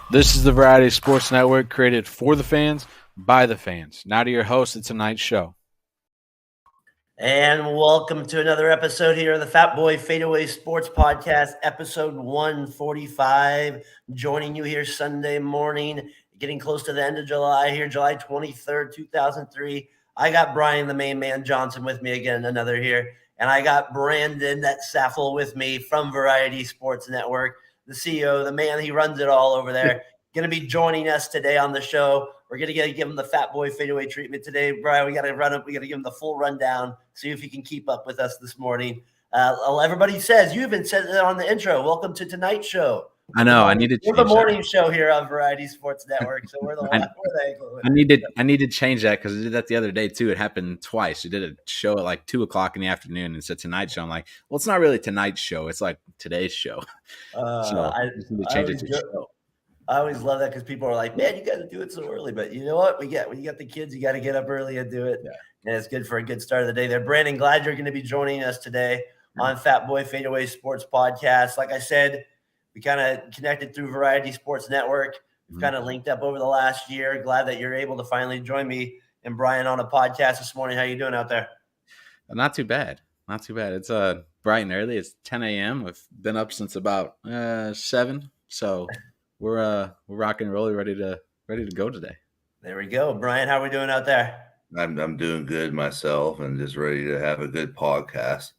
This is the Variety Sports Network, created for the fans, by the fans. Now to your host of tonight's show. And welcome to another episode here of the Fatboy FadeAway Sports Podcast, episode 145. Joining you here Sunday morning, getting close to the end of July here, July 23rd, 2003. I got Brian, the main man Johnson, with me again, another here. And I got Brandon, that Saffel, with me from Variety Sports Network, the CEO, the man, he runs it all over there. Going to be joining us today on the show. We're going to give him the Fatboy FadeAway treatment today. Brian, we got to run up. We got to give him the full rundown, see if he can keep up with us this morning. Everybody says, you even said it on the intro, welcome to tonight's show. I know. I need to change We're the morning show here on Variety Sports Network, so we're the I need to change that because I did that the other day too. It happened twice. We did a show at like 2:00 in the afternoon and said tonight's show. I'm like, well, it's not really tonight's show. It's like today's show. So I just need to change it to show. I always love that because people are like, man, you got to do it so early. But you know what? When you got the kids, you got to get up early and do it. Yeah. And it's good for a good start of the day there. Brandon, glad you're going to be joining us today on Fatboy FadeAway Sports Podcast. Like I said, we kind of connected through Variety Sports Network. We've kind of linked up over the last year. Glad that you're able to finally join me and Brian on a podcast this morning. How you doing out there? Not too bad. Not too bad. It's bright and early. It's 10 a.m. We've been up since about 7. So we're rocking and rolling, ready to go today. There we go. Brian, how are we doing out there? I'm doing good myself and just ready to have a good podcast.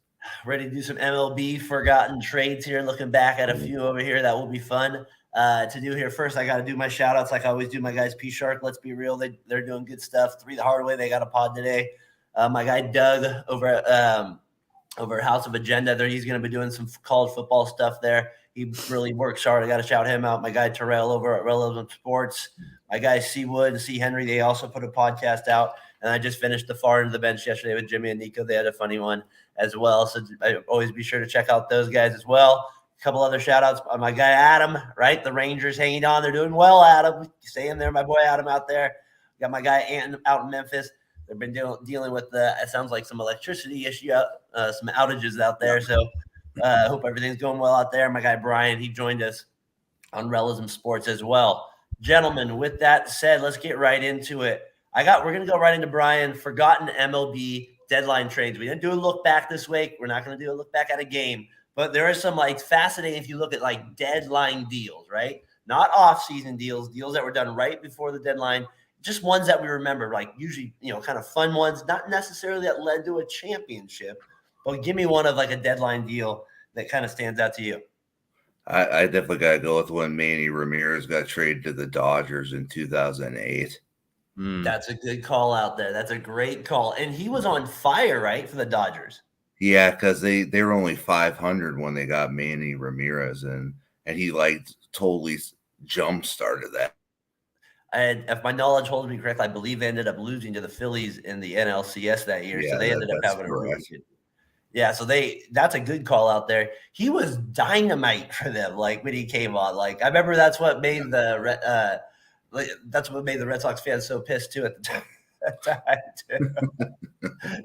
Ready to do some MLB forgotten trades here, looking back at a few over here. That will be fun to do here. First, I got to do my shout outs like I always do. My guys, P Shark, Let's Be Real. They're doing good stuff. 3 the Hard Way, they got a pod today. My guy, Doug, over at House of Agenda, he's going to be doing some college football stuff there. He really works hard. I got to shout him out. My guy, Terrell, over at Relevant Sports. My guy, Seawood and C. Henry, they also put a podcast out. And I just finished the Far End of the Bench yesterday with Jimmy and Nico. They had a funny one as well. So I always be sure to check out those guys as well. A couple other shout outs. My guy, Adam, right? The Rangers hanging on. They're doing well, Adam. Stay in there, my boy Adam out there. Got my guy, Anton, out in Memphis. They've been dealing with it sounds like some electricity issue, some outages out there. So I hope everything's going well out there. My guy, Brian, he joined us on Realism Sports as well. Gentlemen, with that said, let's get right into it. We're going to go right into Brian. Forgotten MLB deadline trades. We didn't do a look back this week. We're not going to do a look back at a game, but there is some like fascinating, if you look at like deadline deals, right? Not off-season deals that were done right before the deadline, just ones that we remember, like usually, kind of fun ones, not necessarily that led to a championship, but give me one of like a deadline deal that kind of stands out to you. I definitely got to go with when Manny Ramirez got traded to the Dodgers in 2008. That's a good call out there. That's a great call. And he was on fire, right, for the Dodgers? Yeah, because they were only 500 when they got Manny Ramirez, and he like totally jump-started that. And if my knowledge holds me correct, I believe they ended up losing to the Phillies in the NLCS that year. Yeah, so they ended up having a really good. Yeah, so that's a good call out there. He was dynamite for them, like when he came on. Like I remember that's what made the Red Sox fans so pissed too at the time too.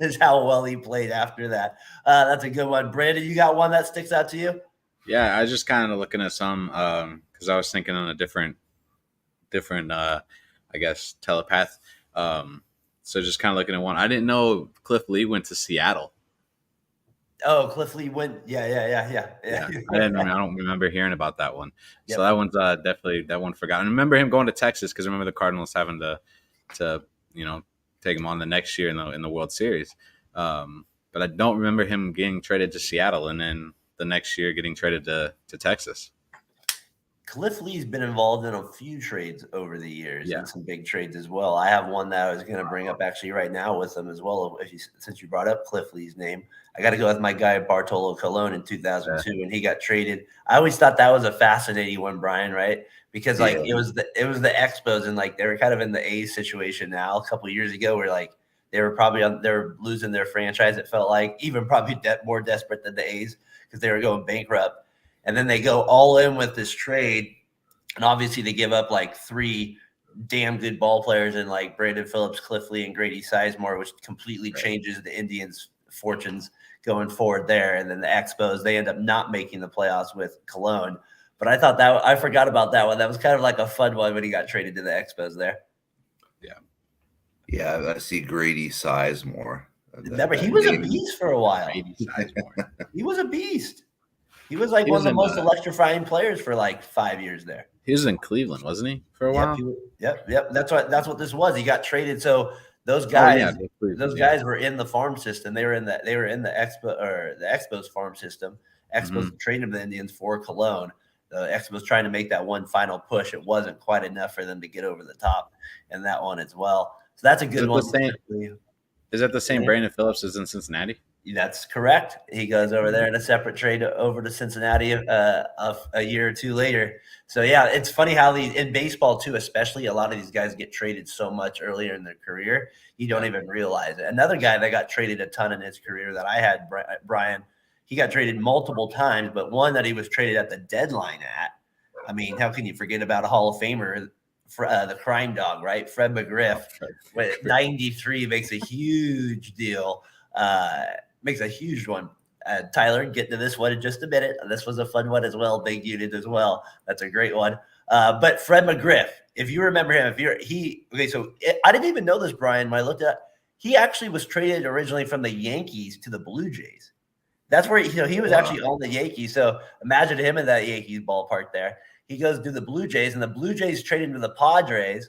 Is how well he played after that. That's a good one. Brandon, you got one that sticks out to you? Yeah, I was just kind of looking at some because I was thinking on a different I guess telepath. So just kind of looking at one. I didn't know Cliff Lee went to Seattle. Oh, Cliff Lee went. Yeah. I don't remember hearing about that one. Yep. So that one's definitely that one forgotten. I remember him going to Texas because I remember the Cardinals having to take him on the next year in the World Series. But I don't remember him getting traded to Seattle and then the next year getting traded to Texas. Cliff Lee's been involved in a few trades over the years and some big trades as well. I have one that I was going to bring up actually right now with him as well. Since you brought up Cliff Lee's name, I got to go with my guy Bartolo Colon in 2002 when he got traded. I always thought that was a fascinating one, Brian, right? Because like it was the Expos and like they were kind of in the A's situation now a couple of years ago where like they were losing their franchise. It felt like even probably more desperate than the A's because they were going bankrupt. And then they go all in with this trade. And obviously they give up like 3 damn good ball players in like Brandon Phillips, Cliff Lee, and Grady Sizemore, which completely changes the Indians' fortunes going forward there. And then the Expos, they end up not making the playoffs with Cologne. But I forgot about that one. That was kind of like a fun one when he got traded to the Expos there. Yeah, I see Grady Sizemore. Remember, he was a beast for a while. He was a beast. He was like one of the most electrifying players for like 5 years there. He was in Cleveland, wasn't he, for a while? Yep. That's what this was. He got traded. So those guys, guys were in the farm system. They were in the Expos farm system. Expos traded the Indians for Cologne. The Expos trying to make that one final push. It wasn't quite enough for them to get over the top in that one as well. So that's a good one. Is that the same Brandon Phillips as in Cincinnati? That's correct. He goes over there in a separate trade over to Cincinnati a year or two later. So, yeah, it's funny how in baseball, too, especially a lot of these guys get traded so much earlier in their career, you don't even realize it. Another guy that got traded a ton in his career that I had, Brian, he got traded multiple times, but one that he was traded at the deadline at. I mean, how can you forget about a Hall of Famer, the crime dog, right? Fred McGriff with 93 makes a huge deal. Makes a huge one. Tyler, get to this one in just a minute. This was a fun one as well. Big unit as well. That's a great one. But Fred McGriff, if you remember him, I didn't even know this, Brian, when I looked at, he actually was traded originally from the Yankees to the Blue Jays. That's where he was actually on the Yankees. So imagine him in that Yankees ballpark there. He goes to the Blue Jays, and the Blue Jays trade him to the Padres,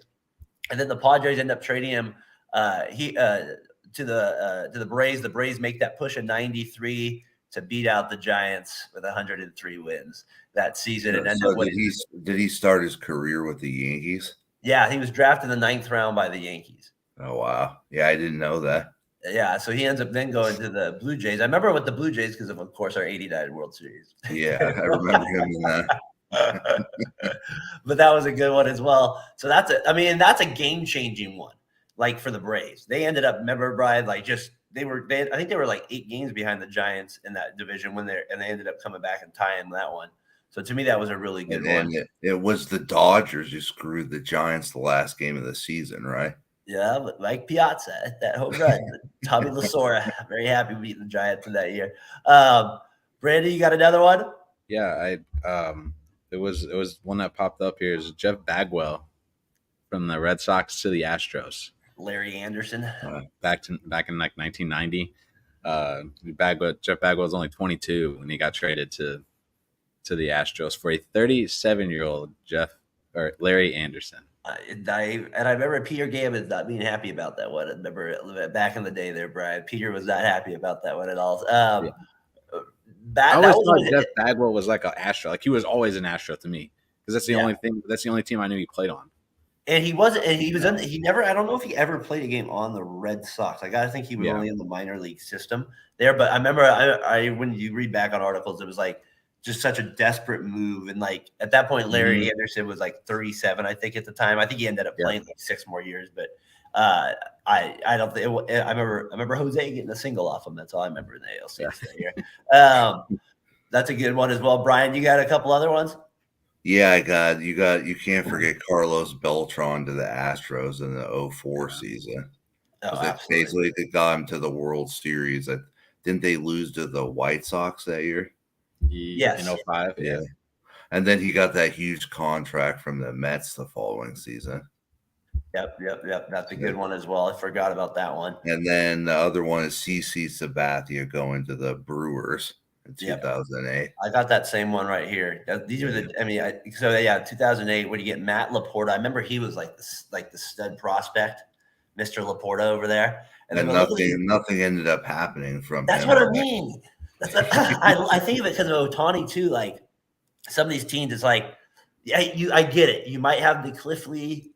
and then the Padres end up trading him to the Braves. The Braves make that push in 93 to beat out the Giants with 103 wins that season. And did he start his career with the Yankees? Yeah, he was drafted in the 9th round by the Yankees. Oh, wow. Yeah, I didn't know that. Yeah, so he ends up then going to the Blue Jays. I remember with the Blue Jays because of course, our 89 World Series. Yeah, I remember him in that. But that was a good one as well. So that's a game-changing one. Like for the Braves, they ended up, remember, Brian, like I think they were like 8 games behind the Giants in that division they ended up coming back and tying that one. So to me, that was a really good one. It was the Dodgers who screwed the Giants the last game of the season, right? Yeah, but Mike Piazza, that home run, Tommy Lasorda, very happy beating the Giants in that year. Brandon, you got another one? Yeah, it was one that popped up here. Is Jeff Bagwell from the Red Sox to the Astros. Larry Anderson. Back in like 1990. Jeff Bagwell was only 22 when he got traded to the Astros for a 37-year-old Larry Anderson. And I remember Peter Gammons not being happy about that one. I remember back in the day there, Brian. Peter was not happy about that one at all. I always thought Jeff Bagwell was like an Astro. Like he was always an Astro to me because that's the only thing. That's the only team I knew he played on. And he wasn't. And he never. I don't know if he ever played a game on the Red Sox. I gotta think he was only in the minor league system there. But I remember, when you read back on articles, it was like just such a desperate move. And like at that point, Larry Anderson was like 37, I think, at the time. I think he ended up playing like 6 more years. But I don't think. I remember Jose getting a single off him. That's all I remember in the ALCS that year. That's a good one as well, Brian. You got a couple other ones? Yeah, you can't forget Carlos Beltran to the Astros in the 04 season. Basically, they got him to the World Series. Didn't they lose to the White Sox that year? Yes. In 05. Yeah. And then he got that huge contract from the Mets the following season. Yep. That's a good one as well. I forgot about that one. And then the other one is CC Sabathia going to the Brewers. In 2008. I got that same one right here. These are 2008. When you get Matt Laporta, I remember he was like the stud prospect, Mr. Laporta over there, and nothing ended up happening from. That's what I mean. I think of it because of Ohtani too. Like some of these teams, it's like, I get it. You might have the Cliff Lee,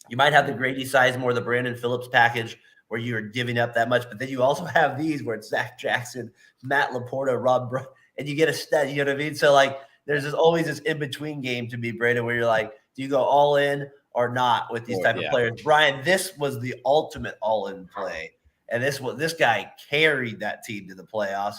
you might have the Grady Sizemore, the Brandon Phillips package, where you're giving up that much, but then you also have these where it's Zach Jackson, Matt Laporta, Rob Brown, and you get a stud, you know what I mean? So like there's always this in-between game to be, Brandon, where you're like, do you go all in or not with these type of players? Brian, this was the ultimate all-in play. And this guy carried that team to the playoffs.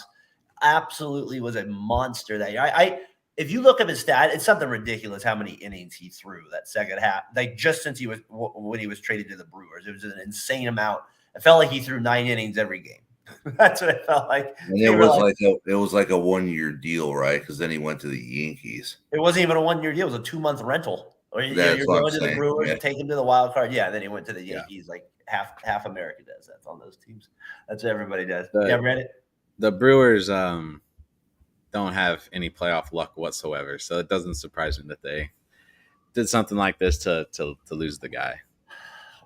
Absolutely was a monster that year. If you look up his stat, it's something ridiculous how many innings he threw that second half. Like just since when he was traded to the Brewers, it was an insane amount. It felt like he threw 9 innings every game. That's what it felt like. And it was like a 1-year deal, right? Because then he went to the Yankees. It wasn't even a 1-year deal. It was a 2-month rental. Or That's you're what I'm going to the saying. Brewers, Yeah. take him to the wild card. Yeah, then he went to the Yankees. Like half America does. That's on those teams. That's what everybody does. You ever read it? The Brewers don't have any playoff luck whatsoever, so it doesn't surprise me that they did something like this to lose the guy.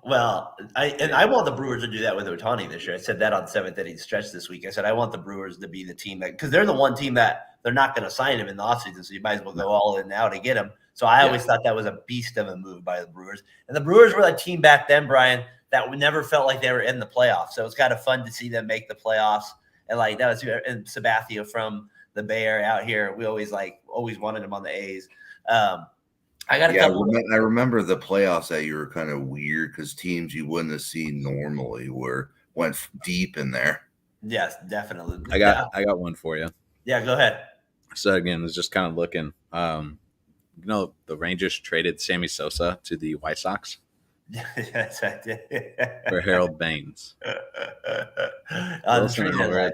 Well, I want the Brewers to do that with Ohtani this year. I said that on 7th inning stretch this week. I said I want the Brewers to be the team that, because they're the one team that they're not going to sign him in the offseason, so you might as well go all in now to get him. So I always thought that was a beast of a move by the Brewers. And the Brewers were a team back then, Brian, that never felt like they were in the playoffs. So it was kind of fun to see them make the playoffs. And like that was and Sabathia from the Bay Area out here. We always wanted him on the A's. I got a couple. I remember the playoffs that year were kind of weird because teams you wouldn't have seen normally went deep in there. Yes, definitely. I got one for you. Yeah, go ahead. So again, I was just kind of looking. The Rangers traded Sammy Sosa to the White Sox. Yes, I did. For Harold Baines.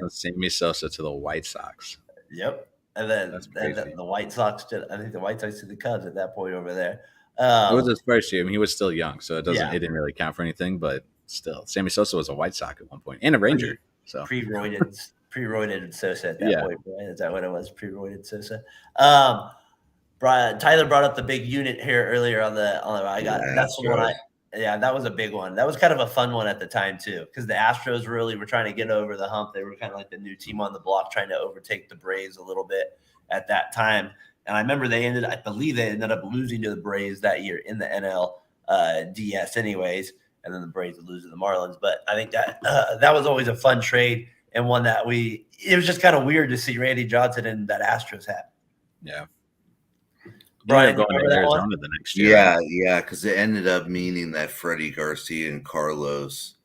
Sammy Sosa to the White Sox. Yep. And then the White Sox I think the White Sox to the Cubs at that point over there. It was his first year. I mean, he was still young, so it didn't really count for anything. But still, Sammy Sosa was a White Sox at one point and a Ranger. So pre-roided Sosa at that point. Right? Is that what it was? Pre-roided Sosa. Brian Tyler brought up the big unit here earlier on the. That's the one. That was a big one. That was kind of a fun one at the time too, because the Astros really were trying to get over the hump. They were kind of like the new team on the block, trying to overtake the Braves a little bit at that time. And I remember I believe they ended up losing to the Braves that year in the NL DS anyways. And then the Braves would lose to the Marlins. But I think that was always a fun trade and one that it was just kind of weird to see Randy Johnson in that Astros hat. Yeah. Brian, going to Arizona the next year. Yeah, because it ended up meaning that Freddie Garcia and Carlos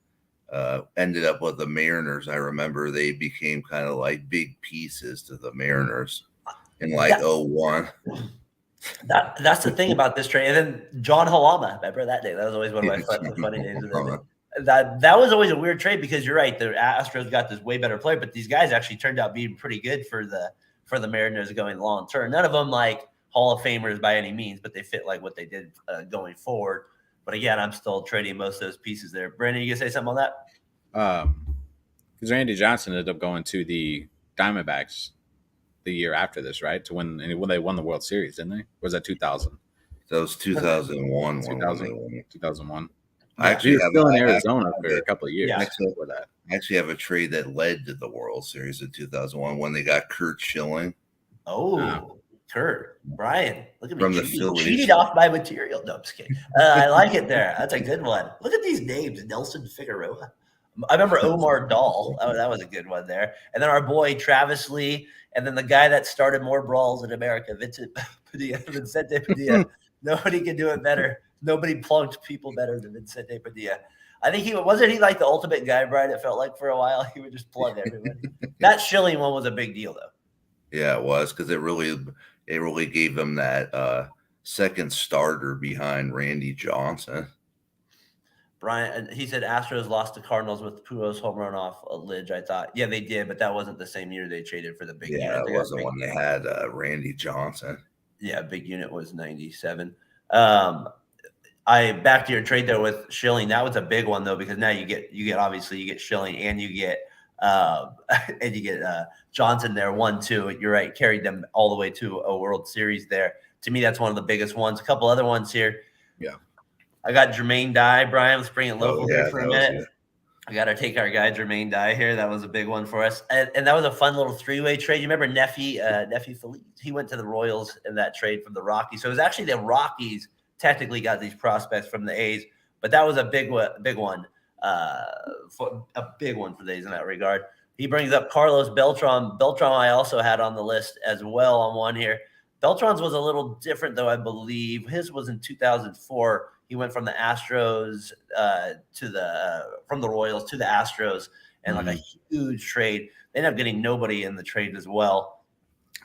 ended up with the Mariners. I remember they became kind of like big pieces to the Mariners in 01. That's the thing about this trade. And then John Halama, remember that day? That was always one of my funny days. That was always a weird trade because you're right. The Astros got this way better player, but these guys actually turned out being pretty good for the Mariners going long term. None of them like Hall of Famers by any means, but they fit like what they did going forward. But again, I'm still trading most of those pieces there. Brandon, you gonna say something on that? Because Randy Johnson ended up going to the Diamondbacks the year after this, right? When they won the World Series, didn't they? Or was that 2000? That was 2001. 2001. I actually was still in Arizona for a couple of years. I actually have a trade that led to the World Series in 2001 when they got Curt Schilling. Oh. Kurt, Brian, look at me. From the Phillies. Cheated off my material. No, I'm just kidding. I like it there. That's a good one. Look at these names. Nelson Figueroa. I remember Omar Dahl. Oh, that was a good one there. And then our boy Travis Lee. And then the guy that started more brawls in America, Vicente Padilla. Nobody can do it better. Nobody plunked people better than Vicente Padilla. I think wasn't he like the ultimate guy, Brian? It felt like for a while he would just plug everybody. That Schilling one was a big deal, though. Yeah, it was because it really gave them that second starter behind Randy Johnson. Brian, he said Astros lost to Cardinals with Pujols home run off a Lidge. I thought, yeah, they did, but that wasn't the same year they traded for the big unit. Yeah, it wasn't when they had Randy Johnson. Yeah, big unit was 97. Back to your trade there with Schilling. That was a big one though, because now you get Schilling and you get Johnson there 1-2. You're right, carried them all the way to a World Series there. To me, that's one of the biggest ones. A couple other ones here. Yeah. I got Jermaine Dye, Brian. Let's bring it local here for a minute. I got to take our guy Jermaine Dye here. That was a big one for us. And that was a fun little three-way trade. You remember Neffy Feliz? He went to the Royals in that trade from the Rockies. So it was actually the Rockies technically got these prospects from the A's, but that was a big one for the A's in that regard. He brings up Carlos Beltran. Beltran I also had on the list as well on one here. Beltran's was a little different, though, I believe. His was in 2004. He went from the Astros from the Royals to the Astros, and like a huge trade. They ended up getting nobody in the trade as well.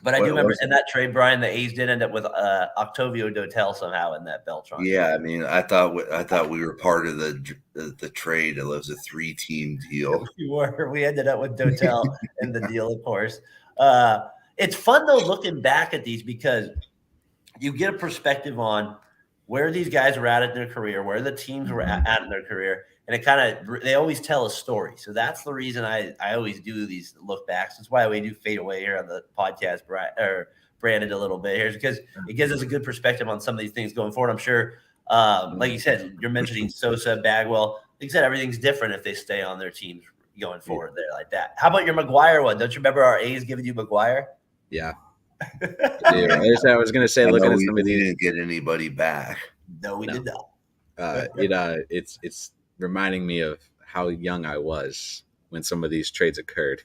But I do remember in that trade, Brian, the A's did end up with Octavio Dotel somehow in that Beltran. Yeah, I mean, I thought we were part of the trade. It was a 3-team deal. We ended up with Dotel in the deal, of course. It's fun though looking back at these because you get a perspective on where these guys were at in their career, where the teams were at in their career, and they always tell a story. So that's the reason I always do these look backs. That's why we do FadeAway here on the podcast, Brandon, a little bit here, because it gives us a good perspective on some of these things going forward. I'm sure, like you said, you're mentioning Sosa, Bagwell. Like you said, everything's different if they stay on their teams going forward there like that. How about your McGuire one? Don't you remember our A's giving you McGuire? Yeah. I was going to say, looking at some of these, we didn't get anybody back. No, we did not. It's reminding me of how young I was when some of these trades occurred.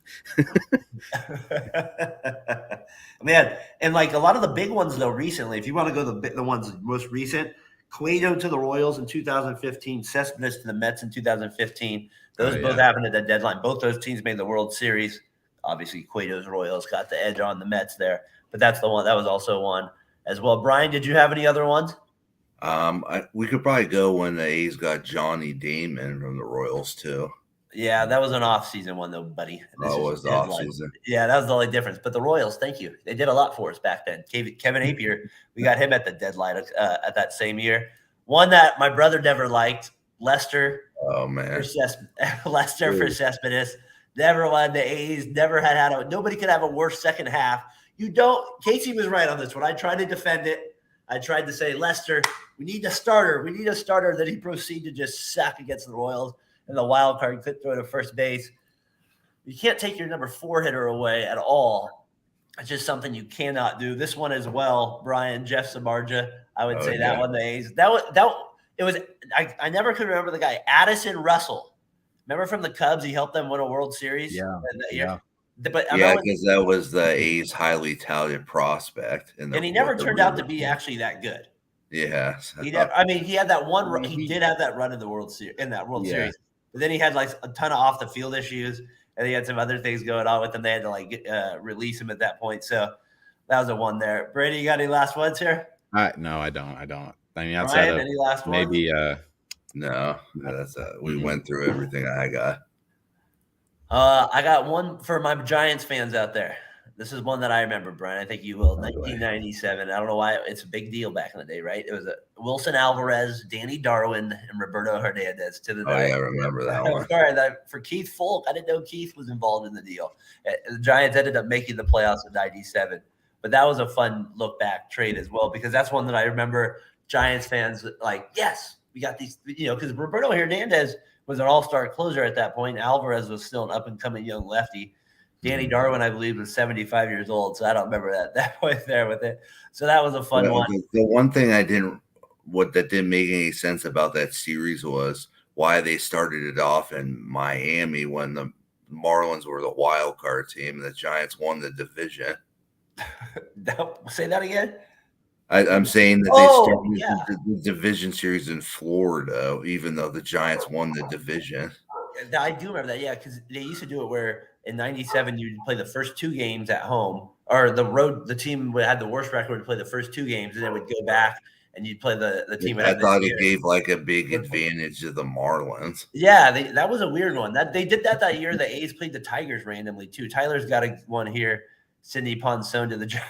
Man, and like a lot of the big ones though recently, if you want to go the ones most recent, Cueto to the Royals in 2015, Cespedes to the Mets in 2015. Those both happened at the deadline. Both those teams made the World Series. Obviously, Cueto's Royals got the edge on the Mets there, but that's the one that was also one as well. Brian, did you have any other ones? We could probably go when the A's got Johnny Damon from the Royals too. Yeah, that was an off-season one though, buddy. That was the off-season. Yeah, that was the only difference. But the Royals, thank you. They did a lot for us back then. Kevin Apier, we got him at the deadline at that same year. One that my brother never liked, Lester. Oh man, Lester for Cespedes. Never won the A's. Never had nobody could have a worse second half. Casey was right on this one. I tried to defend it. I tried to say, Lester, we need a starter. We need a starter. Then he proceeded to just sack against the Royals. And the wild card couldn't throw to first base. You can't take your number 4 hitter away at all. It's just something you cannot do. This one as well, Brian, Jeff Samardzija. I would say that one, the A's. I never could remember the guy, Addison Russell. Remember from the Cubs, he helped them win a World Series that year. But because that was the A's highly touted prospect, and he never turned out to be actually that good. Yeah, he had that one. He did have that run in the World Series Series, but then he had like a ton of off the field issues, and he had some other things going on with him. They had to release him at that point. So that was a one there. Brady, you got any last ones here? No, I don't. I mean, outside Ryan, any last ones? Maybe. No, that's we went through everything I got. I got one for my Giants fans out there. This is one that I remember, Brian. I think you will. 1997. I don't know why it's a big deal back in the day, right? It was Wilson Alvarez, Danny Darwin, and Roberto Hernandez to the night. I remember that one. Sorry, for Keith Folk, I didn't know Keith was involved in the deal. The Giants ended up making the playoffs in 97. But that was a fun look back trade as well, because that's one that I remember Giants fans like, yes, we got these, because Roberto Hernandez was an all-star closer at that point. Alvarez was still an up-and-coming young lefty. Danny Darwin, I believe, was 75 years old, so I don't remember that point there with it. So that was a fun one. The one thing that didn't make any sense about that series was why they started it off in Miami when the Marlins were the wild card team and the Giants won the division. Say that again. I'm saying that they started the division series in Florida, even though the Giants won the division. I do remember that, because they used to do it where in 97 you'd play the first 2 games at home, or the team would had the worst record would play the first 2 games, and then would go back and you'd play the team. I thought it gave like a big advantage to the Marlins. Yeah, that was a weird one. That they did that year. The A's played the Tigers randomly too. Tyler's got one here. Sidney Ponson to the Giants.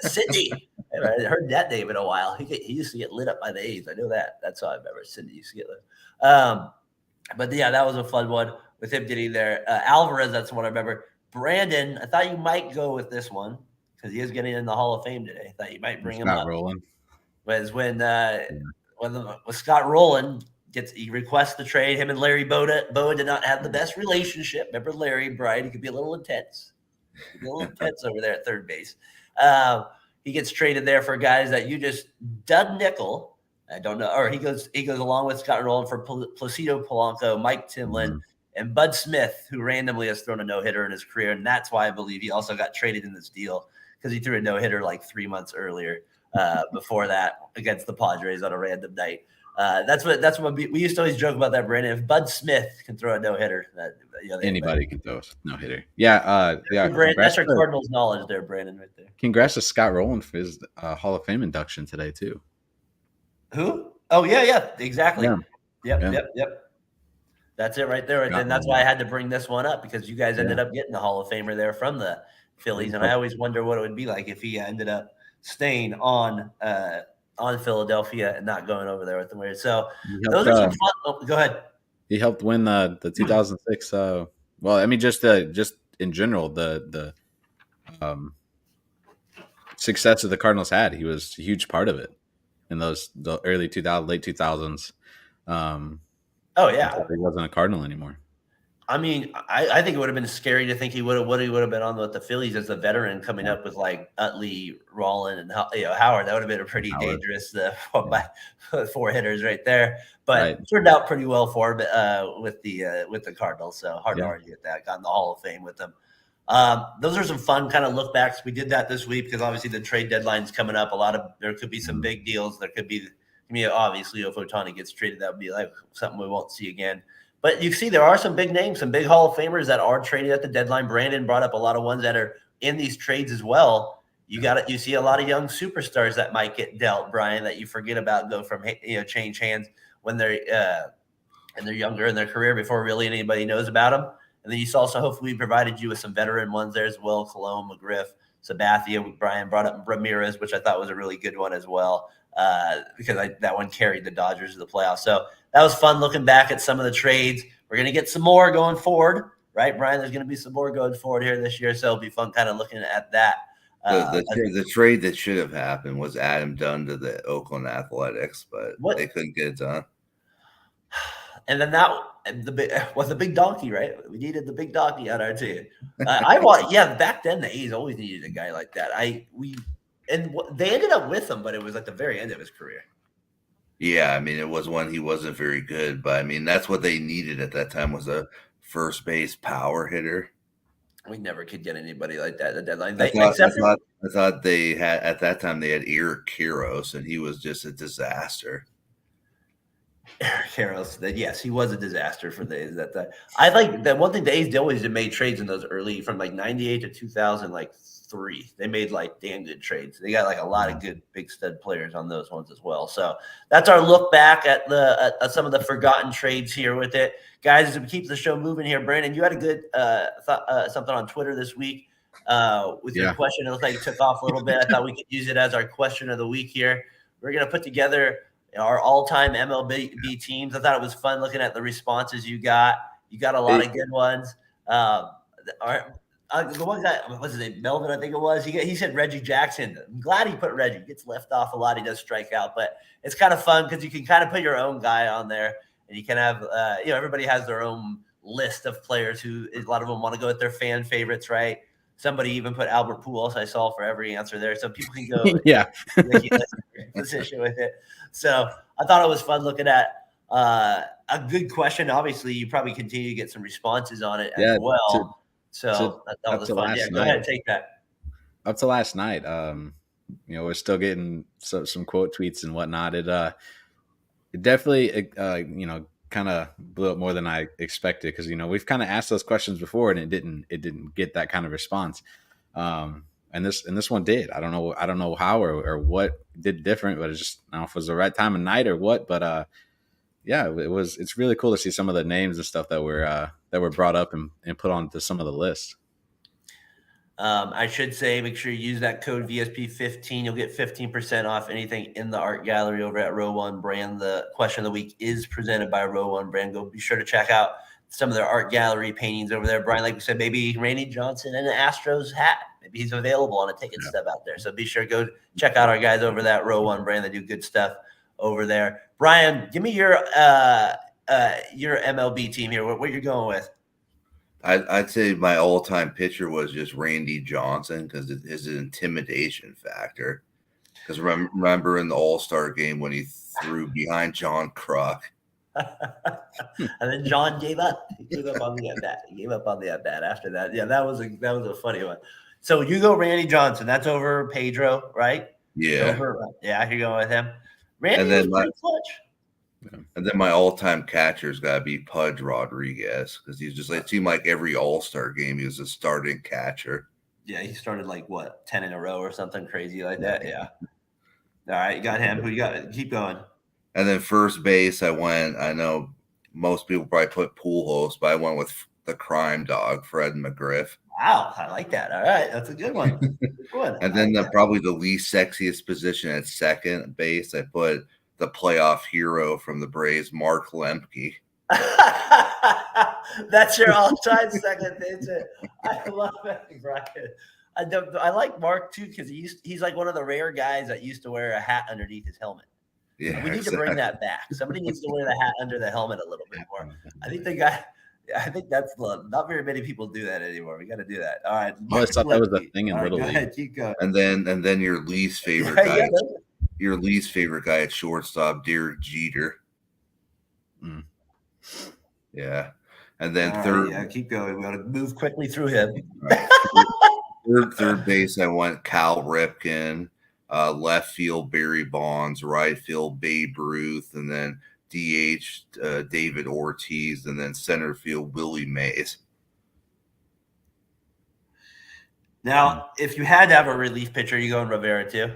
Sidney. I heard that name in a while. He used to get lit up by the A's. I know that. That's how I remember Sidney used to get lit. But yeah, that was a fun one with him getting there. Alvarez, that's the one I remember. Brandon, I thought you might go with this one because he is getting in the Hall of Fame today. I thought you might bring him up. Rolling. Was when Scott Rowland he requests the trade. Him and Larry Bowa did not have the best relationship. Remember Larry, Brian? He could be a little intense. Over there at third base. He gets traded there for guys that you just Doug Nickel. I don't know, or he goes along with Scott Rowland for Placido Polanco, Mike Timlin, and Bud Smith, who randomly has thrown a no-hitter in his career, and that's why I believe he also got traded in this deal because he threw a no-hitter like 3 months earlier before that against the Padres on a random night. That's what we used to always joke about that, Brandon. If Bud Smith can throw a no-hitter, anybody can throw a no-hitter. Yeah, Brandon, that's our Cardinals knowledge there, Brandon, right there. Congrats to Scott Rowland for his Hall of Fame induction today too. Who? Oh yeah, exactly. Yeah. Yep. That's it right there. And that's why I had to bring this one up, because you guys ended up getting the Hall of Famer there from the Phillies, and I always wonder what it would be like if he ended up staying on Philadelphia and not going over there with the Warriors. So those are some fun. Oh, go ahead. He helped win the 2006. Well, I mean, just in general, the success that the Cardinals had, he was a huge part of it in the early 2000s, late 2000s. Oh yeah, he wasn't a Cardinal anymore. I mean, I think it would have been scary to think he would have been on with the Phillies as a veteran, coming up with like Utley, Rollin, and Howard. That would have been a pretty dangerous 4 hitters right there. But it turned out pretty well for him with the Cardinals. So hard to argue with that. Got in the Hall of Fame with them. Those are some fun kind of look backs. We did that this week because obviously the trade deadline's coming up. There could be some big deals. There could be, obviously if Ohtani gets traded, that would be like something we won't see again. But you see, there are some big names, some big Hall of Famers that are traded at the deadline. Brandon brought up a lot of ones that are in these trades as well. You see a lot of young superstars that might get dealt, Brian, that you forget about, go from change hands when they're younger in their career before really anybody knows about them. And then you saw, so hopefully we provided you with some veteran ones there as well. Cologne, McGriff, Sabathia. Brian brought up Ramirez, which I thought was a really good one as well, because that one carried the Dodgers to the playoffs. So that was fun looking back at some of the trades. We're going to get some more going forward, right, Brian? There's going to be some more going forward here this year, so it'll be fun kind of looking at that. The trade that should have happened was Adam Dunn to the Oakland Athletics, but they couldn't get it done. And then that was the big donkey, right? We needed the big donkey on our team. Back then the A's always needed a guy like that. They ended up with him, but it was at the very end of his career. Yeah, I mean, it was when he wasn't very good, but I mean, that's what they needed at that time, was a first base power hitter. We never could get anybody like that at the deadline. I thought they had, at that time, they had Eric Karros, and he was just a disaster. Eric Karros, yes, he was a disaster for the A's. I like that one thing. The A's always made trades in those early, from like 98 to 2003. They made like damn good trades. They got like a lot of good big stud players on those ones as well. So that's our look back at some of the forgotten trades here with it, guys. As we keep the show moving here, Brandon, you had a good something on Twitter this week with your question. It looked like you took off a little bit. I thought we could use it as our question of the week here. We're gonna put together our all-time MLB teams. I thought it was fun looking at the responses you got. You got a lot of good ones. The one guy, what's his name? Melvin, I think it was. He said Reggie Jackson. I'm glad he put Reggie. He gets left off a lot. He does strike out, but it's kind of fun because you can kind of put your own guy on there, and you can have, everybody has their own list of players who a lot of them want to go with their fan favorites, right? Somebody even put Albert Pujols, I saw, for every answer there, so people can go position with it. So I thought it was fun looking at a good question. Obviously, you probably continue to get some responses on it as well. So I thought it was fun. Yeah, go ahead and take that. Up to last night, we're still getting some quote tweets and whatnot. It definitely, kind of blew up more than I expected, because we've kind of asked those questions before and it didn't get that kind of response. And this one did. I don't know how or what did different, but it's just, I don't know if it was the right time of night or what. But it's really cool to see some of the names and stuff that were brought up and put onto some of the lists. I should say, make sure you use that code VSP15. You'll get 15% off anything in the art gallery over at Row One Brand. The question of the week is presented by Row One Brand. Go be sure to check out some of their art gallery paintings over there. Brian, like we said, maybe Randy Johnson and an Astros hat. Maybe he's available on a ticket stub out there. So be sure to go check out our guys over that Row One Brand. They do good stuff over there. Brian, give me your MLB team here. What you're going with? I'd say my all-time pitcher was just Randy Johnson, because his intimidation factor. Because remember in the All-Star game when he threw behind John Kruk. And then John gave up. He gave up on the at-bat after that. Yeah, that was a funny one. So you go Randy Johnson. That's over Pedro, right? Yeah. You're going with him. Randy was pretty clutch. And then my all-time catcher's got to be Pudge Rodriguez because he's just. It seemed like every All-Star game he was a starting catcher. Yeah, he started 10 in a row or something crazy like that. Yeah. All right, you got him. Who you got? Keep going. And then first base, I know most people probably put Pujols, but I went with the crime dog, Fred McGriff. Wow, I like that. All right, that's a good one. And then probably the least sexiest position at second base, I put the playoff hero from the Braves, Mark Lemke. That's your all-time second baseman. I love that, Brian. I like Mark too because he's like one of the rare guys that used to wear a hat underneath his helmet. Yeah, we need to bring that back. Somebody needs to wear the hat under the helmet a little bit more. I think that's not very many people do that anymore. We got to do that. All right. I always thought that was the thing in Little League. Ahead, keep going. And then your least favorite guy. Your least favorite guy at shortstop, Derek Jeter. Mm. Yeah. And then keep going. We got to move quickly through him. Right. Third base, I went Cal Ripken. Left field, Barry Bonds. Right field, Babe Ruth. And then DH, David Ortiz. And then center field, Willie Mays. Now, if you had to have a relief pitcher, you going Rivera too?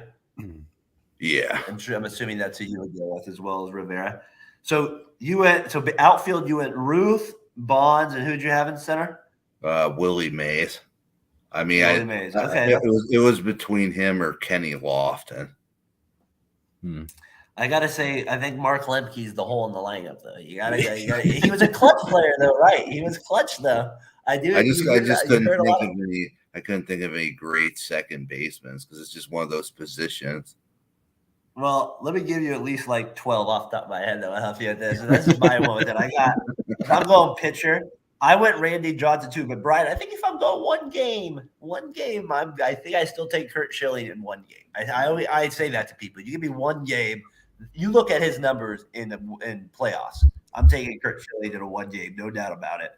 Yeah. I'm assuming that's who you would go with as well as Rivera. So outfield, you went Ruth, Bonds, and who'd you have in center? Willie Mays. I mean, Willie Mays. Okay. It was between him or Kenny Lofton. I gotta say, I think Mark Lemke's the hole in the lineup, though. You gotta. He was a clutch player, though, right? He was clutch, though. I couldn't think of any great second basemen because it's just one of those positions. Well, let me give you at least 12 off the top of my head that will help you at this. And this is my one that I got. If I'm going pitcher, I went Randy Johnson too. But Brian, I think if I'm going one game, I think I still take Kurt Schilling in one game. I say that to people. You give me one game. You look at his numbers in playoffs. I'm taking Kurt Schilling in a one game, no doubt about it.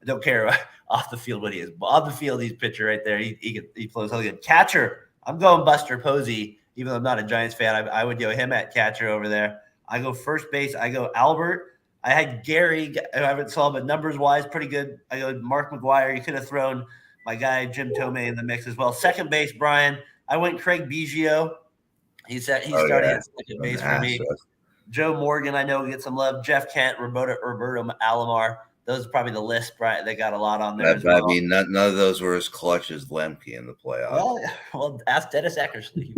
I don't care off the field what he is. But on the field, he's pitcher right there. He flows really good. Catcher, I'm going Buster Posey. Even though I'm not a Giants fan, I would go him at catcher over there. I go first base. I go Albert. I had Gary. I haven't saw him, but numbers-wise, pretty good. I go Mark McGwire. You could have thrown my guy Jim Tomei in the mix as well. Second base, Brian. I went Craig Biggio. He's starting at second base for me. Joe Morgan, I know, get some love. Jeff Kent, Roberto Alomar. Those are probably the list, Brian. They got a lot on there as well. I mean, none of those were as clutch as Lemke in the playoffs. Well, ask Dennis Eckersley.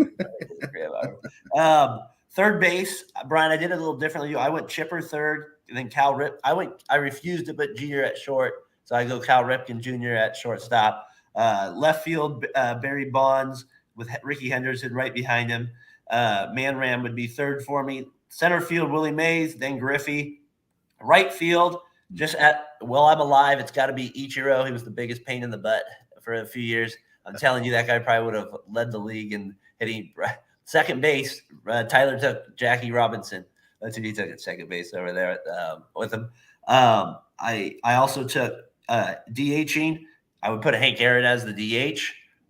Third base, Brian, I did it a little differently. I went Chipper third, and then Cal Rip. I refused to put Jr. at short, so I go Cal Ripken Jr. at shortstop. Left field, Barry Bonds with Ricky Henderson right behind him. Man Ram would be third for me. Center field, Willie Mays, then Griffey. Right field, I'm alive, it's got to be Ichiro. He was the biggest pain in the butt for a few years. I'm telling you, that guy probably would have led the league in hitting. Second base, Tyler took Jackie Robinson. That's who he took at second base over there with him. I also took DHing. I would put Hank Aaron as the DH,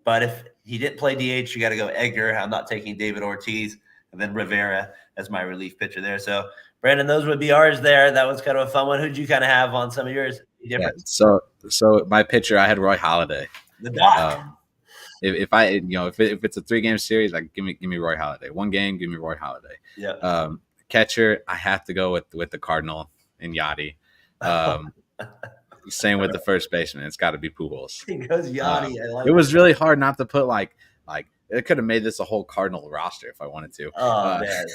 but if he didn't play DH, you got to go Edgar. I'm not taking David Ortiz, and then Rivera as my relief pitcher there. So, Brandon, those would be ours there. That was kind of a fun one. Who'd you kind of have on some of yours? Yeah, so my pitcher, I had Roy Halladay. The Doc. If it's a 3-game series, give me Roy Halladay. One game, give me Roy Halladay. Yeah. Catcher, I have to go with the Cardinal and Yachty. Same with the first baseman. It's got to be Pujols. He goes Yachty. It was really hard not to put it could have made this a whole Cardinal roster if I wanted to. Oh man.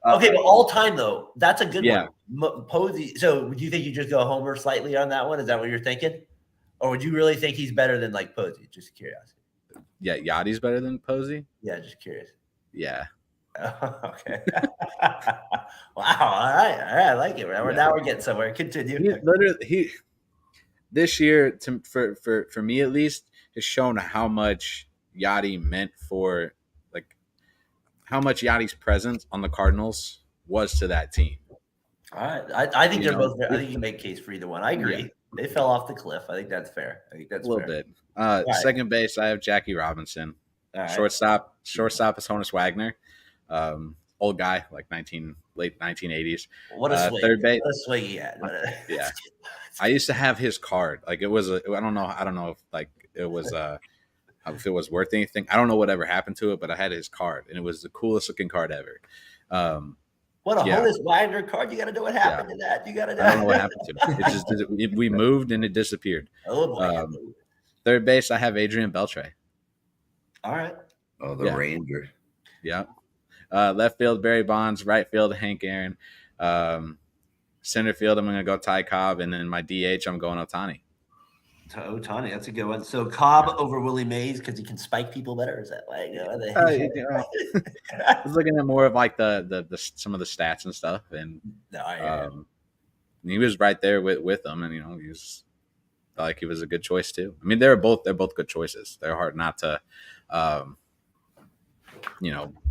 Okay, but all time though, that's a good one. Posey. So, would you think you just go Homer slightly on that one? Is that what you're thinking, or would you really think he's better than Posey? Just curiosity. Yeah, Yachty's better than Posey. Yeah, just curious. Yeah. Okay. Wow. All right. I like it. Now we're getting somewhere. Continue. This year, for me at least, has shown how much Yachty meant for how much Yachty's presence on the Cardinals was to that team. All right. I think they're both. I think you can make a case for either one. I agree. Yeah. They fell off the cliff. I think that's fair. A little bit. Second base, I have Jackie Robinson. Right. Shortstop is Honus Wagner. Old guy, 19 late 1980s. What a swing! Third base. What a swing he had. Yeah. I used to have his card. Like it was, I don't know if like it was, if it was worth anything. I don't know whatever happened to it, but I had his card, and it was the coolest looking card ever. What a Honus Wagner card! You got to know what happened to that. You got to know. I don't know what happened to it. It just we moved and it disappeared. Oh boy. Third base, I have Adrian Beltre. All right. Oh, the Ranger. Yeah. Left field, Barry Bonds. Right field, Hank Aaron. Center field, I'm going to go Ty Cobb, and then my DH, I'm going Ohtani. Ohtani, that's a good one. So Cobb over Willie Mays because he can spike people better. Is that why? I was looking at more of like the some of the stats and stuff, and he was right there with them, and he was like he was a good choice too. I mean, they're both good choices. They're hard not to,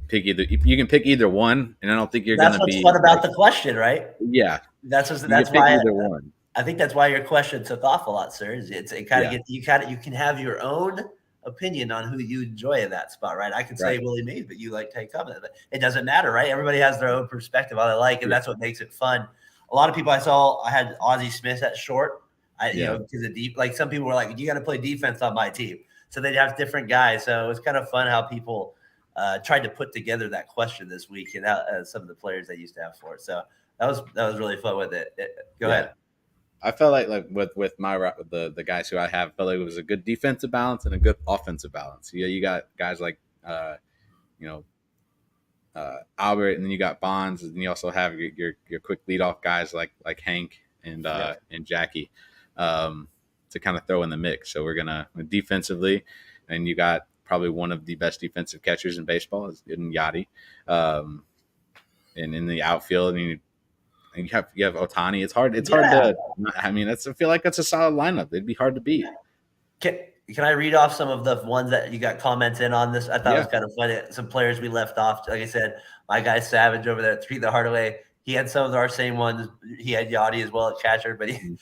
pick either. You can pick either one, and I don't think you're going to be. That's what's fun about the question, right? Yeah, that's why either one. I think that's why your question took off a lot, sir. You can have your own opinion on who you enjoy in that spot, right? I can say Willie Mays, but you like Ty Cobb. It doesn't matter, right? Everybody has their own perspective on what they like, and that's what makes it fun. A lot of people I had Ozzie Smith at short. Because of deep, like some people were like, you got to play defense on my team, so they'd have different guys. So it was kind of fun how people tried to put together that question this week, and some of the players they used to have for it. So that was really fun with it. Go ahead. I felt like with the guys who I have, I felt like it was a good defensive balance and a good offensive balance. You got guys like Albert, and then you got Bonds, and you also have your quick leadoff guys like Hank and Jackie to kind of throw in the mix. So we're gonna defensively, and you got probably one of the best defensive catchers in baseball is in Yachty, and in the outfield, and you have Ohtani. It's hard. It's hard to. I mean, I feel like that's a solid lineup. It'd be hard to beat. Can I read off some of the ones that you got comments in on this? I thought it was kind of funny. Some players we left off. Like I said, my guy Savage over there at Treat the Hardaway. He had some of our same ones. He had Yachty as well at catcher, but he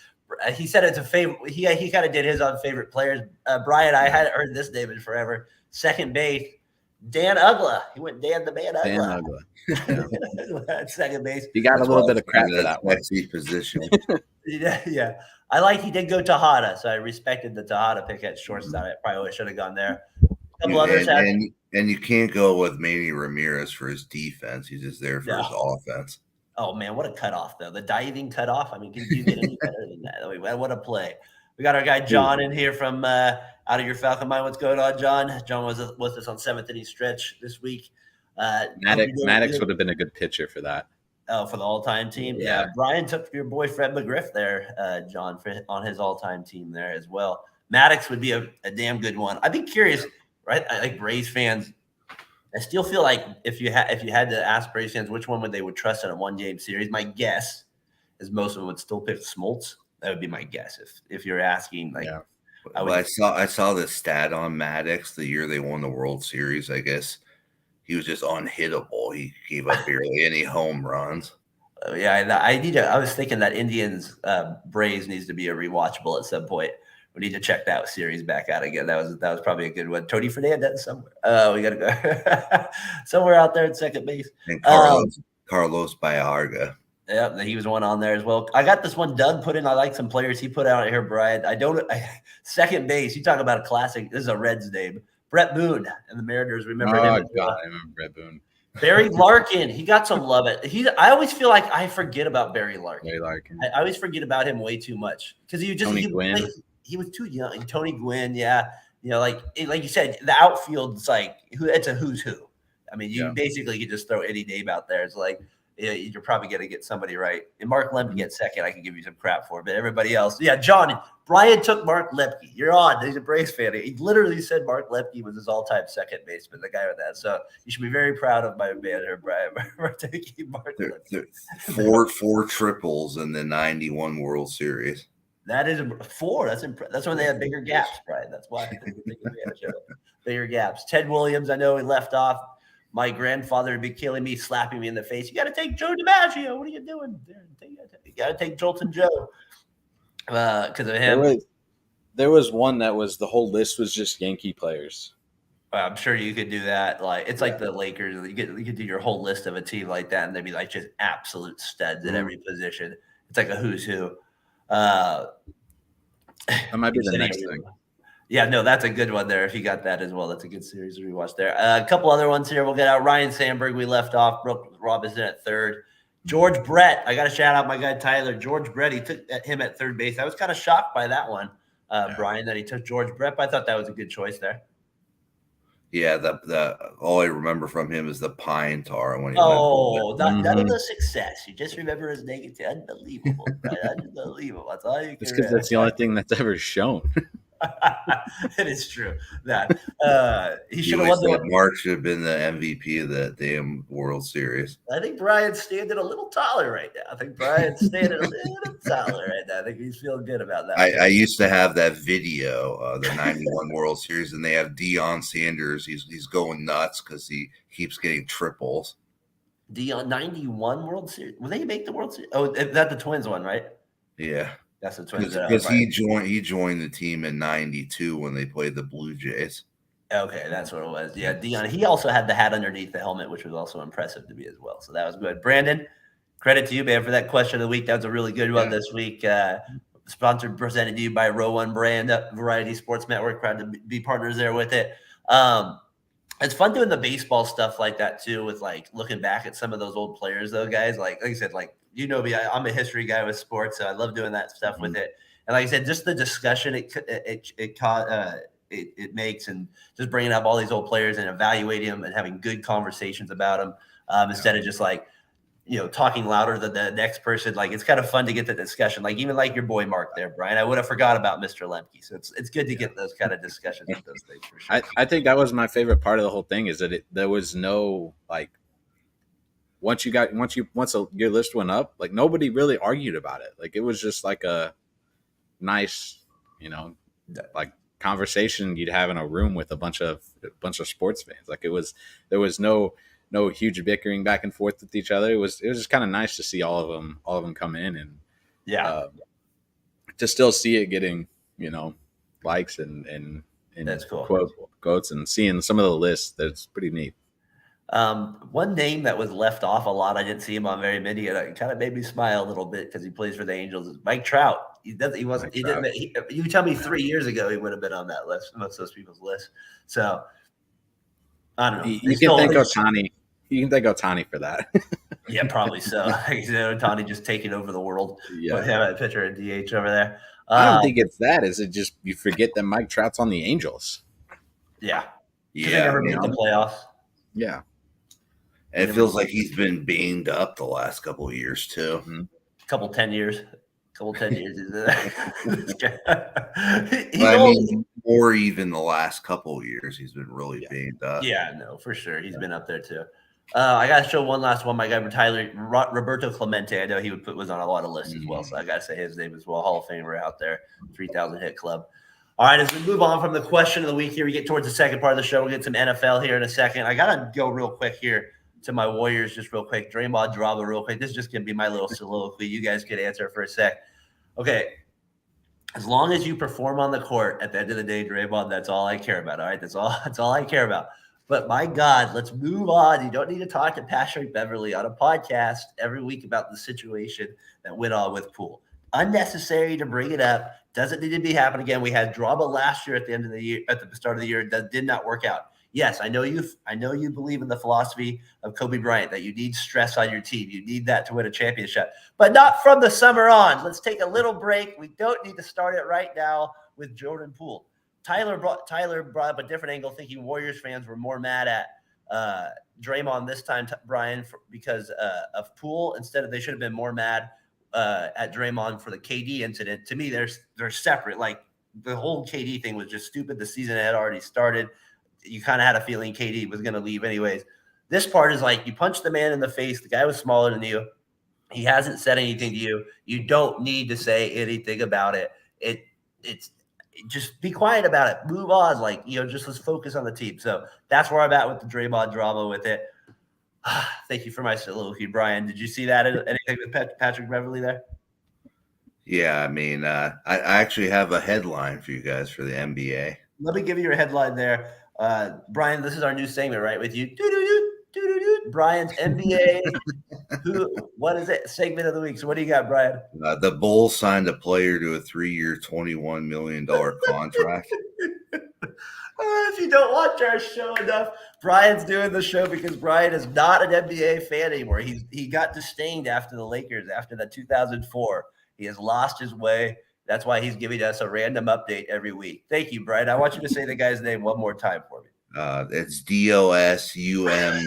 said it's a favorite. He kind of did his on favorite players. Brian, I hadn't heard this name in forever. Second base, Dan Ugla. He went Dan the Man Ugla. Second base. He got a little bit of crap for that sexy position. Yeah. He did go Tejada, so I respected the Tejada pick at shortstop. I probably should have gone there. A couple others and you can't go with Manny Ramirez for his defense. He's just there for his offense. Oh man, what a cutoff though! The diving cutoff. I mean, can you get any better than that? I mean, what a play! We got our guy John in here from out of your Falcon Mind. What's going on, John? John was with us on 7th inning stretch this week. Maddox would have been a good pitcher for that. Oh, for the all-time team? Yeah. Brian took your boy Fred McGriff there, John, on his all-time team there as well. Maddox would be a damn good one. I'd be curious, right? Like Braves fans, I still feel like if you had to ask Braves fans which one they would trust in a one-game series, my guess is most of them would still pick Smoltz. That would be my guess if you're asking. I saw this stat on Maddox the year they won the World Series. I guess he was just unhittable. He gave up barely any home runs. I was thinking that Indians Braves needs to be a rewatchable at some point. We need to check that series back out again. That was probably a good one. Tony Fernandez somewhere. Oh, we got to go somewhere out there at second base. And Carlos Baerga. Yeah, he was one on there as well. I got this one Doug put in. I like some players he put out here, Brian. Second base. You talk about a classic. This is a Reds name. Brett Boone and the Mariners. Remember him? Oh God, I remember Brett Boone. Barry Larkin. He got some love. I always feel like I forget about Barry Larkin. I always forget about him way too much because he was too young. Tony Gwynn, like you said, the outfield's like it's a who's who. I mean, you basically could just throw any name out there. It's like you're probably going to get somebody right. And Mark Lemke at second, I can give you some crap for, but everybody else, John. Brian took Mark Lepke. You're on. He's a Braves fan. He literally said Mark Lepke was his all-time second baseman, the guy with that. So you should be very proud of my man here, Brian, for taking Mark Lepke. Four triples in the 91 World Series. That is four. That's when they had bigger gaps, Brian. That's why bigger gaps. Ted Williams, I know he left off. My grandfather would be killing me, slapping me in the face. You got to take Joe DiMaggio. What are you doing? You got to take Jolton Joe because of him. There was one that was the whole list was just Yankee players. I'm sure you could do that. Like it's like the Lakers. You could do your whole list of a team like that, and they'd be like just absolute studs at every position. It's like a who's who. That might be the next thing. Yeah, no, that's a good one there. If you got that as well, that's a good series to rewatch there. A couple other ones here. We'll get out. Ryan Sandberg, we left off. Brooke Robinson at third. George Brett. I got to shout out my guy Tyler. George Brett, he took him at third base. I was kind of shocked by that one, Brian, that he took George Brett. But I thought that was a good choice there. Yeah, the all I remember from him is the pine tar when he none of the success. You just remember his negative. Unbelievable, right? Unbelievable. That's all you can. It's because that's the only thing that's ever shown. It is true that he should have won. Mark should have been the MVP of the damn World Series. I think Brian's standing a little taller right now. I think he's feeling good about that. I used to have that video, the '91 World Series, and they have Deion Sanders. He's going nuts because he keeps getting triples. Deion '91 World Series. Will they make the World Series? Oh, that's the Twins one, right? Yeah. That's the Twins. Because he joined the team in '92 when they played the Blue Jays. Okay, that's what it was. Yeah, Deion. He also had the hat underneath the helmet, which was also impressive to me as well. So that was good. Brandon, credit to you, man, for that question of the week. That was a really good one this week. Sponsored, presented to you by Row One Brand, Variety Sports Network. Proud to be partners there with it. It's fun doing the baseball stuff like that too, with like looking back at some of those old players, though, guys. Like I said, like you know me, I'm a history guy with sports, so I love doing that stuff with it. And like I said, just the discussion it makes, and just bringing up all these old players and evaluating them and having good conversations about them instead of just like talking louder than the next person. Like it's kind of fun to get the discussion. Like even like your boy Mark there, Brian. I would have forgot about Mr. Lemke, so it's good to get those kind of discussions with those things for sure. I think that was my favorite part of the whole thing is that there was no like once your list went up, like nobody really argued about it. Like it was just like a nice, like conversation you'd have in a room with a bunch of sports fans. Like there was no huge bickering back and forth with each other. It was just kind of nice to see all of them come in and to still see it getting likes and that's cool. quotes and seeing some of the lists. That's pretty neat. One name that was left off a lot, I didn't see him on very many, and it kind of made me smile a little bit because he plays for the Angels, is Mike Trout. You tell me 3 years ago he would have been on that list, most of those people's list. So I don't know. You can thank Ohtani. You can thank Ohtani for that. Yeah, probably so. Ohtani just taking over the world. Yeah, with him at pitcher and DH over there. I don't think it's that. Is it just you forget that Mike Trout's on the Angels? Yeah. They never made the playoffs. Yeah. And it feels like he's been banged up the last couple of years too. Mm-hmm. Couple 10 years. Or even the last couple of years, he's been really banged up. Yeah, no, for sure. He's been up there too. I got to show one last one. My guy, Roberto Clemente. I know he was on a lot of lists as well, so I got to say his name as well. Hall of Famer out there, 3,000 hit club. All right, as we move on from the question of the week here, we get towards the second part of the show. We'll get some NFL here in a second. I got to go real quick here to my Warriors just real quick. Draymond Drama real quick. This is just going to be my little soliloquy. You guys could answer for a sec. Okay. As long as you perform on the court, at the end of the day, Draymond, that's all I care about. All right. That's all I care about. But my God, let's move on. You don't need to talk to Patrick Beverley on a podcast every week about the situation that went on with Poole. Unnecessary to bring it up. Doesn't need to be happening again. We had drama last year at the end of the year, at the start of the year. That did not work out. Yes, I know you believe in the philosophy of Kobe Bryant that you need stress on your team. You need that to win a championship, but not from the summer on. Let's take a little break. We don't need to start it right now with Jordan Poole. Tyler brought up a different angle, thinking Warriors fans were more mad at Draymond this time, Brian, because of Poole. Instead of they should have been more mad at Draymond for the KD incident. To me, they're separate. Like the whole KD thing was just stupid. The season had already started. You kind of had a feeling KD was going to leave anyways. This part is like you punch the man in the face. The guy was smaller than you. He hasn't said anything to you. You don't need to say anything about it. It's just be quiet about it. Move on. Like, just let's focus on the team. So that's where I'm at with the Draymond drama with it. Thank you for my soliloquy, Brian. Did you see that? Anything with Patrick Beverley there? Yeah, I mean, I actually have a headline for you guys for the NBA. Let me give you your headline there. Brian, this is our new segment, right? With you, Brian's NBA. What is it? Segment of the week. So what do you got, Brian? The Bulls signed a player to a 3-year, $21 million contract. If you don't watch our show enough, Brian's doing the show because Brian is not an NBA fan anymore. He got disdained after the Lakers after that 2004. He has lost his way. That's why he's giving us a random update every week. Thank you, Brian. I want you to say the guy's name one more time for me. It's DOSUM.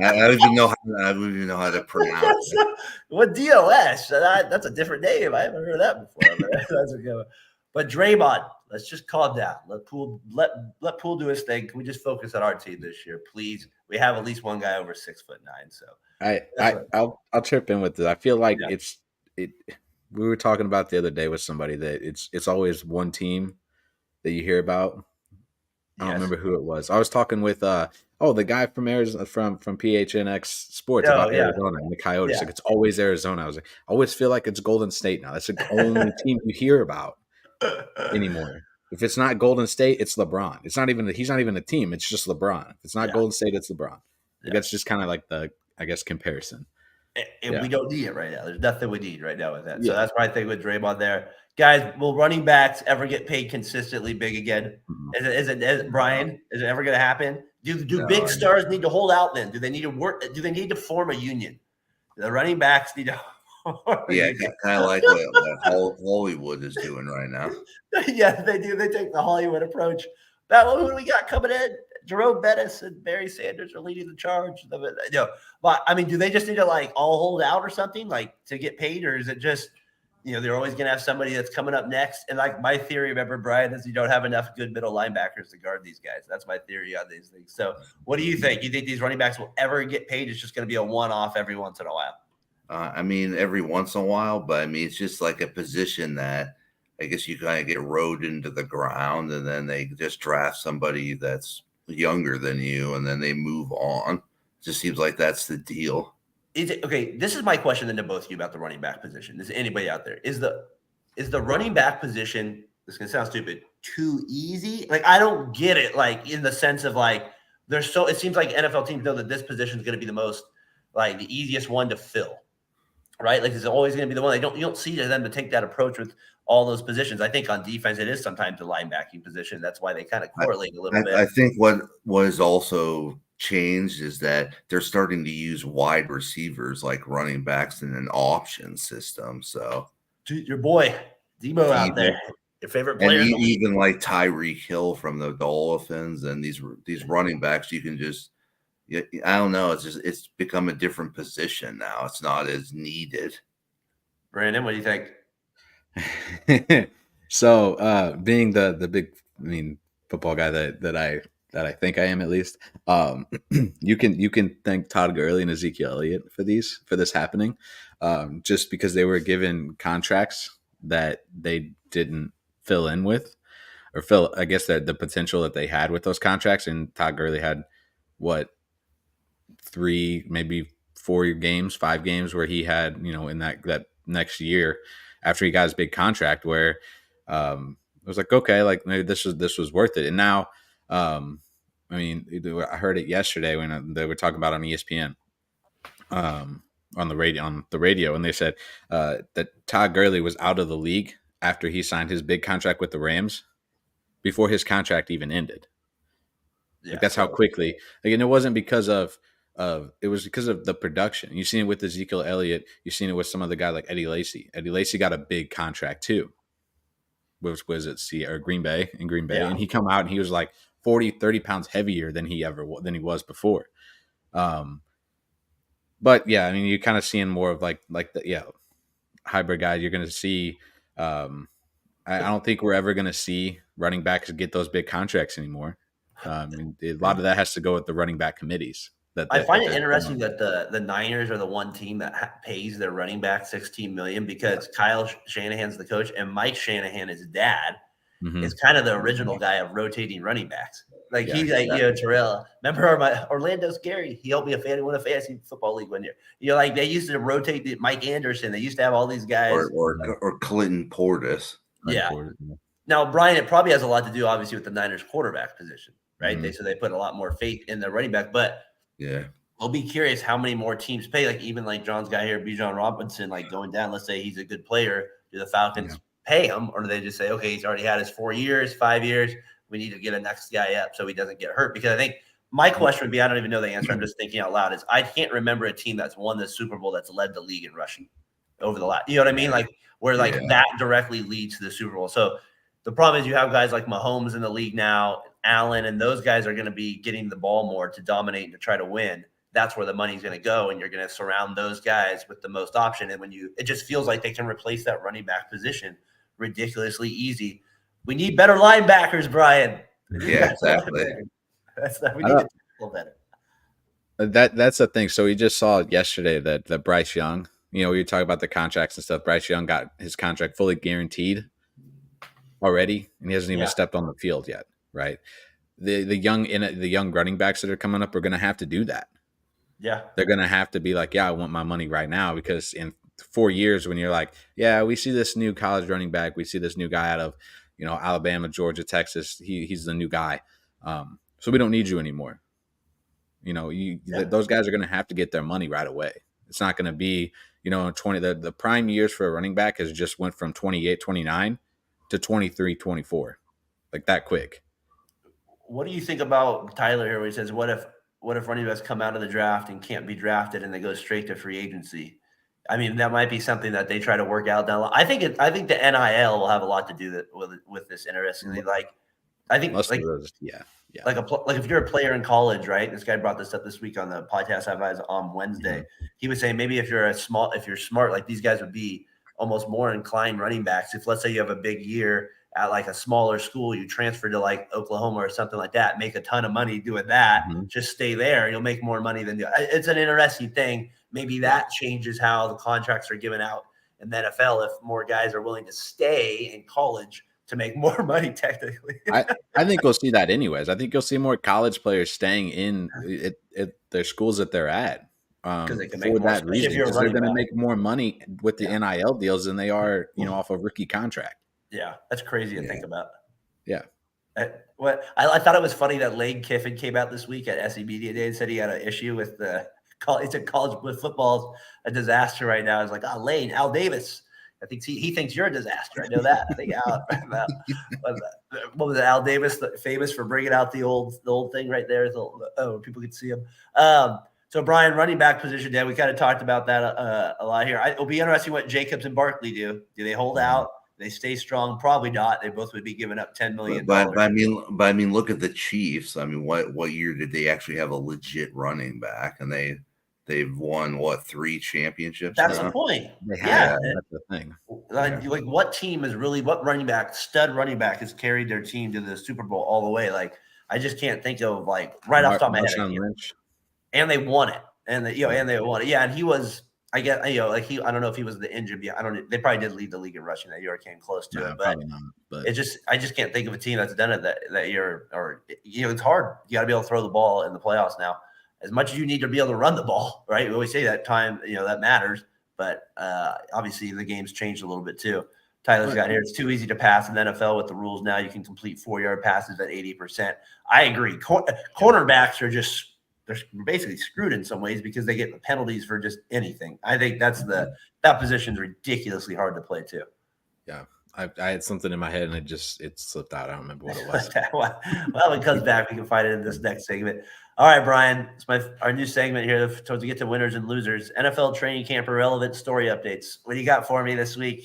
I don't even know how to pronounce it. What DOS? That's a different name. I haven't heard that before. That's a good one. But Draymond, let's just calm down. Let Poole do his thing. Can we just focus on our team this year, please? We have at least one guy over 6'9". So I'll chip in with this. I feel like we were talking about the other day with somebody that it's always one team that you hear about. I don't remember who it was. I was talking with the guy from Arizona from PHNX Sports about Arizona and the Coyotes. Like it's always Arizona. I was like, I always feel like it's Golden State now. That's the only team you hear about anymore. If it's not Golden State, it's LeBron. He's not even a team. It's just LeBron. If it's not Golden State, it's LeBron. Like that's just kind of like the comparison. And we don't need it right now. There's nothing we need right now with that. So that's my thing with Draymond there. Guys, will running backs ever get paid consistently big again? Is it Brian? Is it ever going to happen? Do big stars need to hold out then? Do they need to work? Do they need to form a union? The running backs need to. Kind of like what Hollywood is doing right now. Yeah, they do. They take the Hollywood approach. Who do we got coming in? Jerome Bettis and Barry Sanders are leading the charge. But I mean, do they just need to all hold out or something to get paid, or is it just they're always going to have somebody that's coming up next? And my theory, remember, Brian, is you don't have enough good middle linebackers to guard these guys. That's my theory on these things. So, what do you think? You think these running backs will ever get paid? It's just going to be a one-off every once in a while. I mean, every once in a while, but I mean, it's just like a position that I guess you kind of get rode into the ground, and then they just draft somebody that's younger than you, and then they move on. It just seems like that's the deal. Okay? This is my question then to both of you about the running back position. Is anybody out there? Is the running back position? This is gonna sound stupid. Too easy? I don't get it. In the sense of there's so it seems like NFL teams know that this position is going to be the most the easiest one to fill. Right? It's always going to be the one. You don't see them to take that approach with all those positions. I think on defense, it is sometimes the linebacking position. That's why they kind of correlate a little bit. I think what is also changed is that they're starting to use wide receivers like running backs in an option system. So your boy Debo out there, your favorite player, and even like Tyreek Hill from the Dolphins, and these running backs, you can just. I don't know. It's become a different position now. It's not as needed. Brandon, what do you think? So, being the big, football guy that I think I am at least, you can thank Todd Gurley and Ezekiel Elliott for this happening, just because they were given contracts that they didn't fill in with, or fill. I guess the potential that they had with those contracts, and Todd Gurley had 3, maybe 4 games, 5 games where he had, in that next year after he got his big contract where it was okay, maybe this was worth it. And now, I heard it yesterday when they were talking about on ESPN, on the radio, and they said that Todd Gurley was out of the league after he signed his big contract with the Rams before his contract even ended. That's how quickly. And it wasn't because of it was because of the production. You've seen it with Ezekiel Elliott. You've seen it with some other guy like Eddie Lacy. Eddie Lacy got a big contract too. Was it Green Bay? And he come out and he was 40, 30 pounds heavier than he was before. But yeah, you're kind of seeing more of the hybrid guys. You're going to see. I don't think we're ever going to see running backs get those big contracts anymore. A lot of that has to go with the running back committees. I find it interesting that the Niners are the one team that pays their running back $16 million because Kyle Shanahan's the coach and Mike Shanahan, his dad, is kind of the original guy of rotating running backs. He's Terrell. Remember Orlando Scary? He helped me win a fantasy football league one year. They used to rotate Mike Anderson. They used to have all these guys. Or Clinton Portis. Yeah. Now, Brian, it probably has a lot to do, obviously, with the Niners quarterback position. right? So they put a lot more faith in their running back. But yeah, we'll be curious how many more teams pay. Like even like John's guy here, Bijan Robinson, like going down. Let's say he's a good player. Do the Falcons pay him, or do they just say, okay, he's already had his 4 years, 5 years? We need to get a next guy up so he doesn't get hurt? Because I think my question would be, I don't even know the answer. I'm just thinking out loud. Is I can't remember a team that's won the Super Bowl that's led the league in rushing over the last. You know what I mean? Like where like that directly leads to the Super Bowl. So the problem is you have guys like Mahomes in the league now, Allen, and those guys are going to be getting the ball more to dominate and to try to win. That's where the money's going to go, and you're going to surround those guys with the most option. And it just feels like they can replace that running back position ridiculously easy. We need better linebackers, Brian. Yeah, exactly. We need to tackle better. That's the thing. So we just saw yesterday that Bryce Young, we talk about the contracts and stuff. Bryce Young got his contract fully guaranteed already, and he hasn't even stepped on the field yet. Right? The young running backs that are coming up are going to have to do that. Yeah, they're going to have to be like, I want my money right now, because in 4 years, when you're like, we see this new college running back, we see this new guy out of, Alabama, Georgia, Texas, he's the new guy. So we don't need you anymore. Those guys are going to have to get their money right away. It's not going to be, 20, the prime years for a running back has just went from 28, 29 to 23, 24, like that quick. What do you think about Tyler here, where he says, what if running backs come out of the draft and can't be drafted and they go straight to free agency? I mean, that might be something that they try to work out down. I think the NIL will have a lot to do with this. Interestingly, like I think like if you're a player in college, right? This guy brought this up this week on the podcast I was on Wednesday. Mm-hmm. He was saying maybe if you're smart, like these guys would be almost more inclined running backs. If let's say you have a big year at like a smaller school, you transfer to like Oklahoma or something like that, make a ton of money doing that, just stay there. You'll make more money than it's an interesting thing. Maybe that changes how the contracts are given out in the NFL if more guys are willing to stay in college to make more money technically. I think we'll see that anyways. I think you'll see more college players staying in at their schools that they're at. Because they can make more that reason, because they're going to make more money with the NIL deals than they are, off a rookie contract. Yeah, that's crazy to think about. Yeah. I thought it was funny that Lane Kiffin came out this week at SE Media Day and said he had an issue with he said college football's a disaster right now. It's like, Lane, Al Davis. I think he thinks you're a disaster. I know that. I think what was it, Al Davis famous for bringing out the old thing right there? People could see him. So Brian, running back position, Dan, we kind of talked about that a lot here. It'll be interesting what Jacobs and Barkley do. Do they hold out? They stay strong? Probably not. They both would be giving up $10 million. But I mean, look at the Chiefs. I mean, what year did they actually have a legit running back? And they've won 3 championships. That's the point. That's the thing. Like what team is really what stud running back has carried their team to the Super Bowl all the way? Like I just can't think of right off the top of my head. And they won it, and they won it. Yeah, and he was. I get, I don't know if he was the injured. They probably did lead the league in rushing that year, or came close to it, but I just can't think of a team that's done it that year. Or it's hard. You got to be able to throw the ball in the playoffs now. As much as you need to be able to run the ball, right? We always say that time, that matters. But obviously the game's changed a little bit too. Tyler's got here. It's too easy to pass in the NFL with the rules now. You can complete 4-yard passes at 80%. I agree. Cornerbacks are they're basically screwed in some ways because they get penalties for just anything. I think that position's ridiculously hard to play too. Yeah. I had something in my head and it slipped out. I don't remember what it was. Well, when it comes back, we can find it in this next segment. All right, Brian, it's our new segment here to get to winners and losers. NFL training camp irrelevant story updates. What do you got for me this week?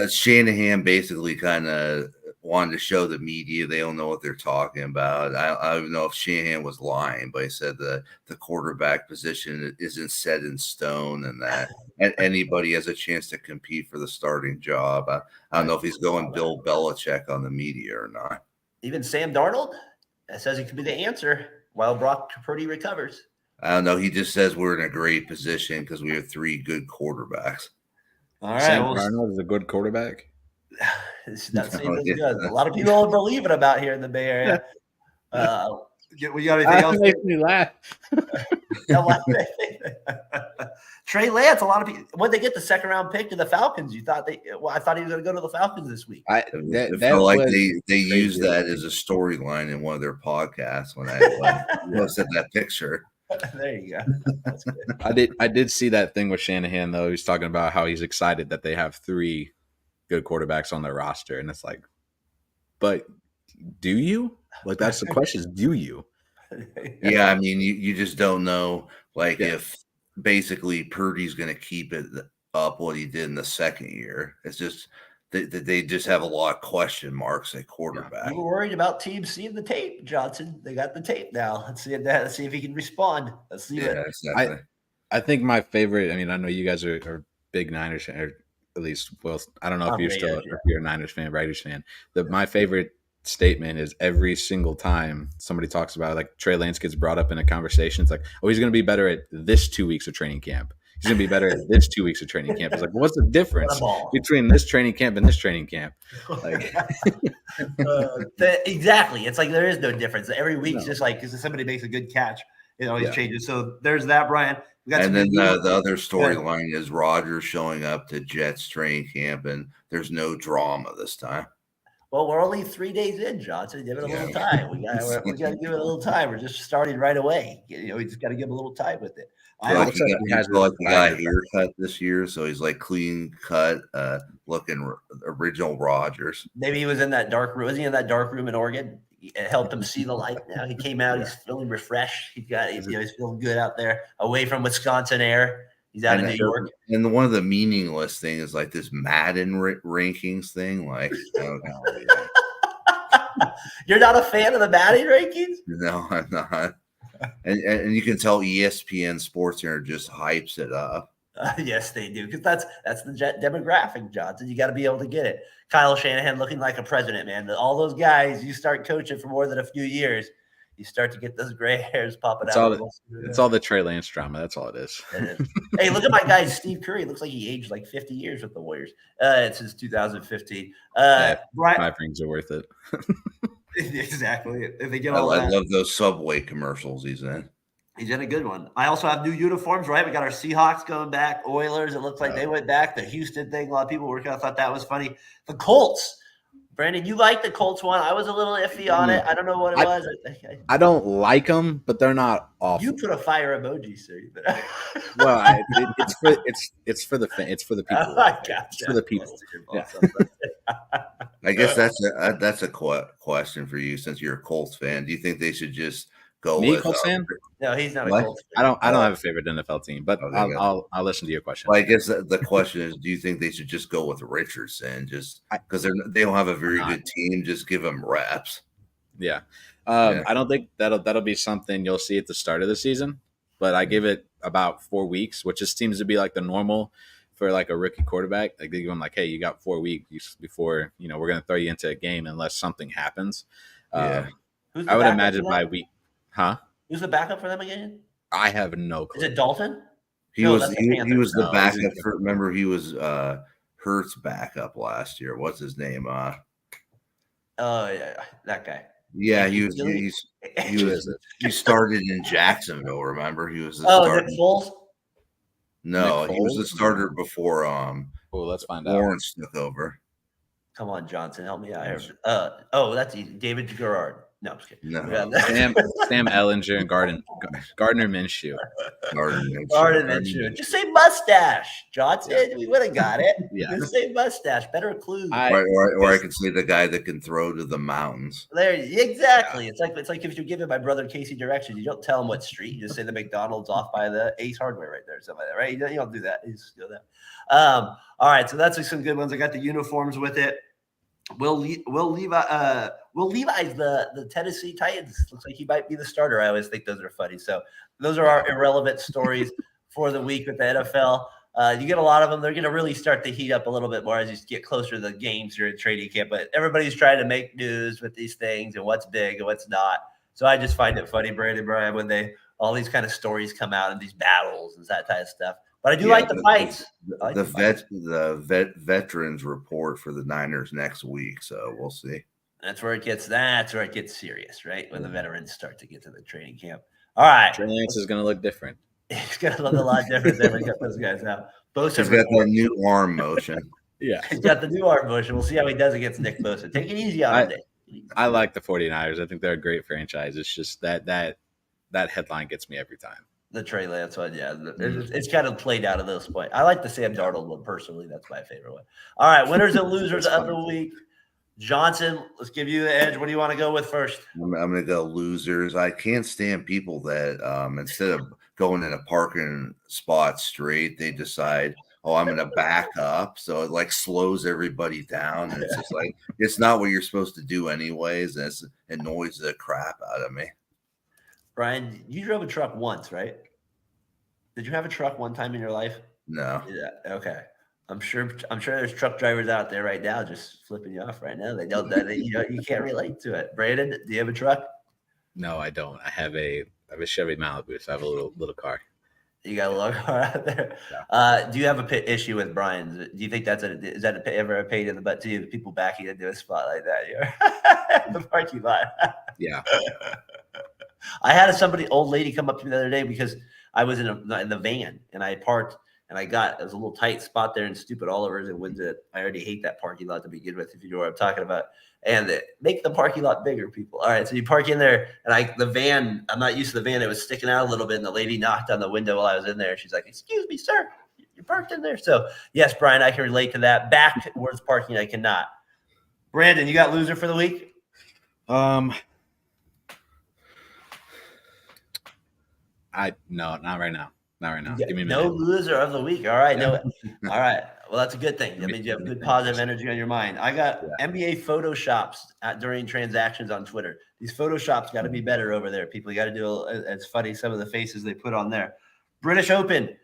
Shanahan basically kind of wanted to show the media they don't know what they're talking about. I don't even know if Shanahan was lying, but he said the quarterback position isn't set in stone and that anybody has a chance to compete for the starting job. I don't know if he's going Bill Belichick on the media or not. Even Sam Darnold says he could be the answer while Brock Purdy recovers. I don't know. He just says we're in a great position because we have 3 good quarterbacks. All right. Sam Darnold is a good quarterback. It's not saying as good. A lot of people don't believe it about here in the Bay Area. We got anything else? Makes me laugh. Trey Lance, a lot of people when they get the second round pick to the Falcons, I thought he was going to go to the Falcons this week. It felt like they used that as a storyline in one of their podcasts when I posted that picture. There you go. That's good. I did see that thing with Shanahan though. He's talking about how he's excited that they have 3 good quarterbacks on their roster, and it's like, but do you? Like that's the question: is do you? Yeah, I mean, you just don't know. Like if basically Purdy's going to keep it up what he did in the second year. It's just they just have a lot of question marks at quarterback. You were worried about teams seeing the tape, Johnson. They got the tape now. Let's see if he can respond. Let's see. Exactly. I think my favorite. I mean, I know you guys are big Niners, or at least. Well, I don't know if you're a Niners fan, Raiders fan. My favorite statement is every single time somebody talks about it, like Trey Lance gets brought up in a conversation, it's like, oh, he's going to be better at this 2 weeks of training camp. He's going to be better at this 2 weeks of training camp. It's like, well, what's the difference between this training camp and this training camp? Like, exactly. It's like there is no difference. Every week's just like because somebody makes a good catch, it always changes. So there's that, Brian. And then the other storyline is Rodgers showing up to Jets training camp, and there's no drama this time. Well, we're only 3 days in, Johnson. Give it a little time. We got to give it a little time. We're just starting right away. We just got to give a little time with it. He got a haircut this year, so he's like clean cut, looking original Rodgers. Maybe he was in that dark room. Was he in that dark room in Oregon? It helped him see the light. Now he came out. He's feeling refreshed. He's feeling good out there, away from Wisconsin air. He's out in New York. And one of the meaningless things is like this Madden rankings thing. Like, you're not a fan of the Madden rankings? No, I'm not. And you can tell ESPN Sports Center just hypes it up. Yes, they do, because that's the demographic, Johnson. You got to be able to get it. Kyle Shanahan looking like a president, man. All those guys, you start coaching for more than a few years, you start to get those gray hairs popping out. It's all the Trey Lance drama. That's all it is. Hey, look at my guy, Steve Curry. It looks like he aged like 50 years with the Warriors. It's since 2015. Brian, 5 rings are worth it. Exactly. If they get I love those Subway commercials he's in. He's in a good one. I also have new uniforms, right? We got our Seahawks going back, Oilers. It looks like they went back. The Houston thing, a lot of people were kind of thought that was funny. The Colts. Brandon, you like the Colts one. I was a little iffy on it. I don't know what it was. I don't like them, but they're not awful. You put a fire emoji, sir. Well, it's for the people. I gotcha. It's for the people. Yeah. I guess that's a question for you, since you're a Colts fan. Do you think they should just go with Colts fan? No, he's not a Colts fan. I don't have a favorite NFL team, but I'll listen to your question. Well, I guess the question is, do you think they should just go with Richardson, just because they don't have a very good team? Just give them reps. Yeah. I don't think that'll be something you'll see at the start of the season, but I give it about 4 weeks, which just seems to be like the normal for like a rookie quarterback. Like they give them like, hey, you got 4 weeks before we're going to throw you into a game unless something happens. I would imagine by week. Huh? Who's the backup for them again? I have no clue. Is it Dalton? He was the backup. Remember, he was Hurts' backup last year. What's his name? Oh yeah, that guy. Yeah, he started in Jacksonville. Remember, he was the starter. Nick Foles? No, he was the starter before. Let's find out. Lawrence took over. Come on, Johnson, help me out here. That's easy. David Garrard. No, I'm just kidding. No. Sam Ellinger and Gardner Minshew. Gardner Minshew. Just say mustache, Johnson. We would have got it. Yeah. Just say mustache. Better clue. Or I could say the guy that can throw to the mountains. There, exactly. Yeah. It's like if you're giving my brother Casey directions, you don't tell him what street. You just say the McDonald's off by the Ace Hardware right there, something like that, right? You don't do that. You just do that. All right, so that's some good ones. I got the uniforms with it. Will Levi's the Tennessee Titans. Looks like he might be the starter. I always think those are funny. So those are our irrelevant stories for the week with the NFL. You get a lot of them. They're going to really start to heat up a little bit more as you get closer to the games here in training camp. But everybody's trying to make news with these things and what's big and what's not. So I just find it funny, Brandon, Brian, when all these kind of stories come out and these battles and that type of stuff. But I do like the fights. The veterans report for the Niners next week, so we'll see. That's where it gets serious, right? When the veterans start to get to the training camp. All right. Trey Lance is going to look different. He's going to look a lot different than we got those guys out. He's got that new arm motion. Yeah. He's got the new arm motion. We'll see how he does against Nick Bosa. Take it easy on him, Nick. I like the 49ers. I think they're a great franchise. It's just that headline gets me every time. The Trey Lance one, yeah. It's kind of played out of those points. I like the Sam Darnold one personally. That's my favorite one. All right, winners and losers of the week. Johnson, let's give you the edge. What do you want to go with first? I'm going to go losers. I can't stand people that instead of going in a parking spot straight, they decide, oh, I'm going to back up. So it like slows everybody down. And it's just like, it's not what you're supposed to do anyways. And it annoys the crap out of me. Brian, you drove a truck once, right? Did you have a truck one time in your life? No. Yeah. Okay. I'm sure there's truck drivers out there right now just flipping you off right now. They don't that you can't relate to it. Brandon, do you have a truck? No, I don't. I have a Chevy Malibu, so I have a little car. You got a little car out there. Yeah. Do you have a pit issue with Brian? Do you think is that ever a pain in the butt to you? The people backing into a spot like that, in the parking lot. Yeah. I had old lady come up to me the other day because I was in the van and I parked and it was a little tight spot there in stupid Oliver's and Windsor. I already hate that parking lot to begin with, if you know what I'm talking about. And make the parking lot bigger, people. All right, so you park in there, and the van, I'm not used to the van. It was sticking out a little bit, and the lady knocked on the window while I was in there. She's like, "Excuse me, sir, you're parked in there." So, yes, Brian, I can relate to that. Backwards parking, I cannot. Brandon, you got loser for the week? No, not right now. Not right now. Give me a minute. No loser of the week. All right. No. All right. Well, that's a good thing. That means you have good positive energy on your mind. I got NBA photoshops during transactions on Twitter. These photoshops got to be better over there. People, you got to do as funny some of the faces they put on there. British Open.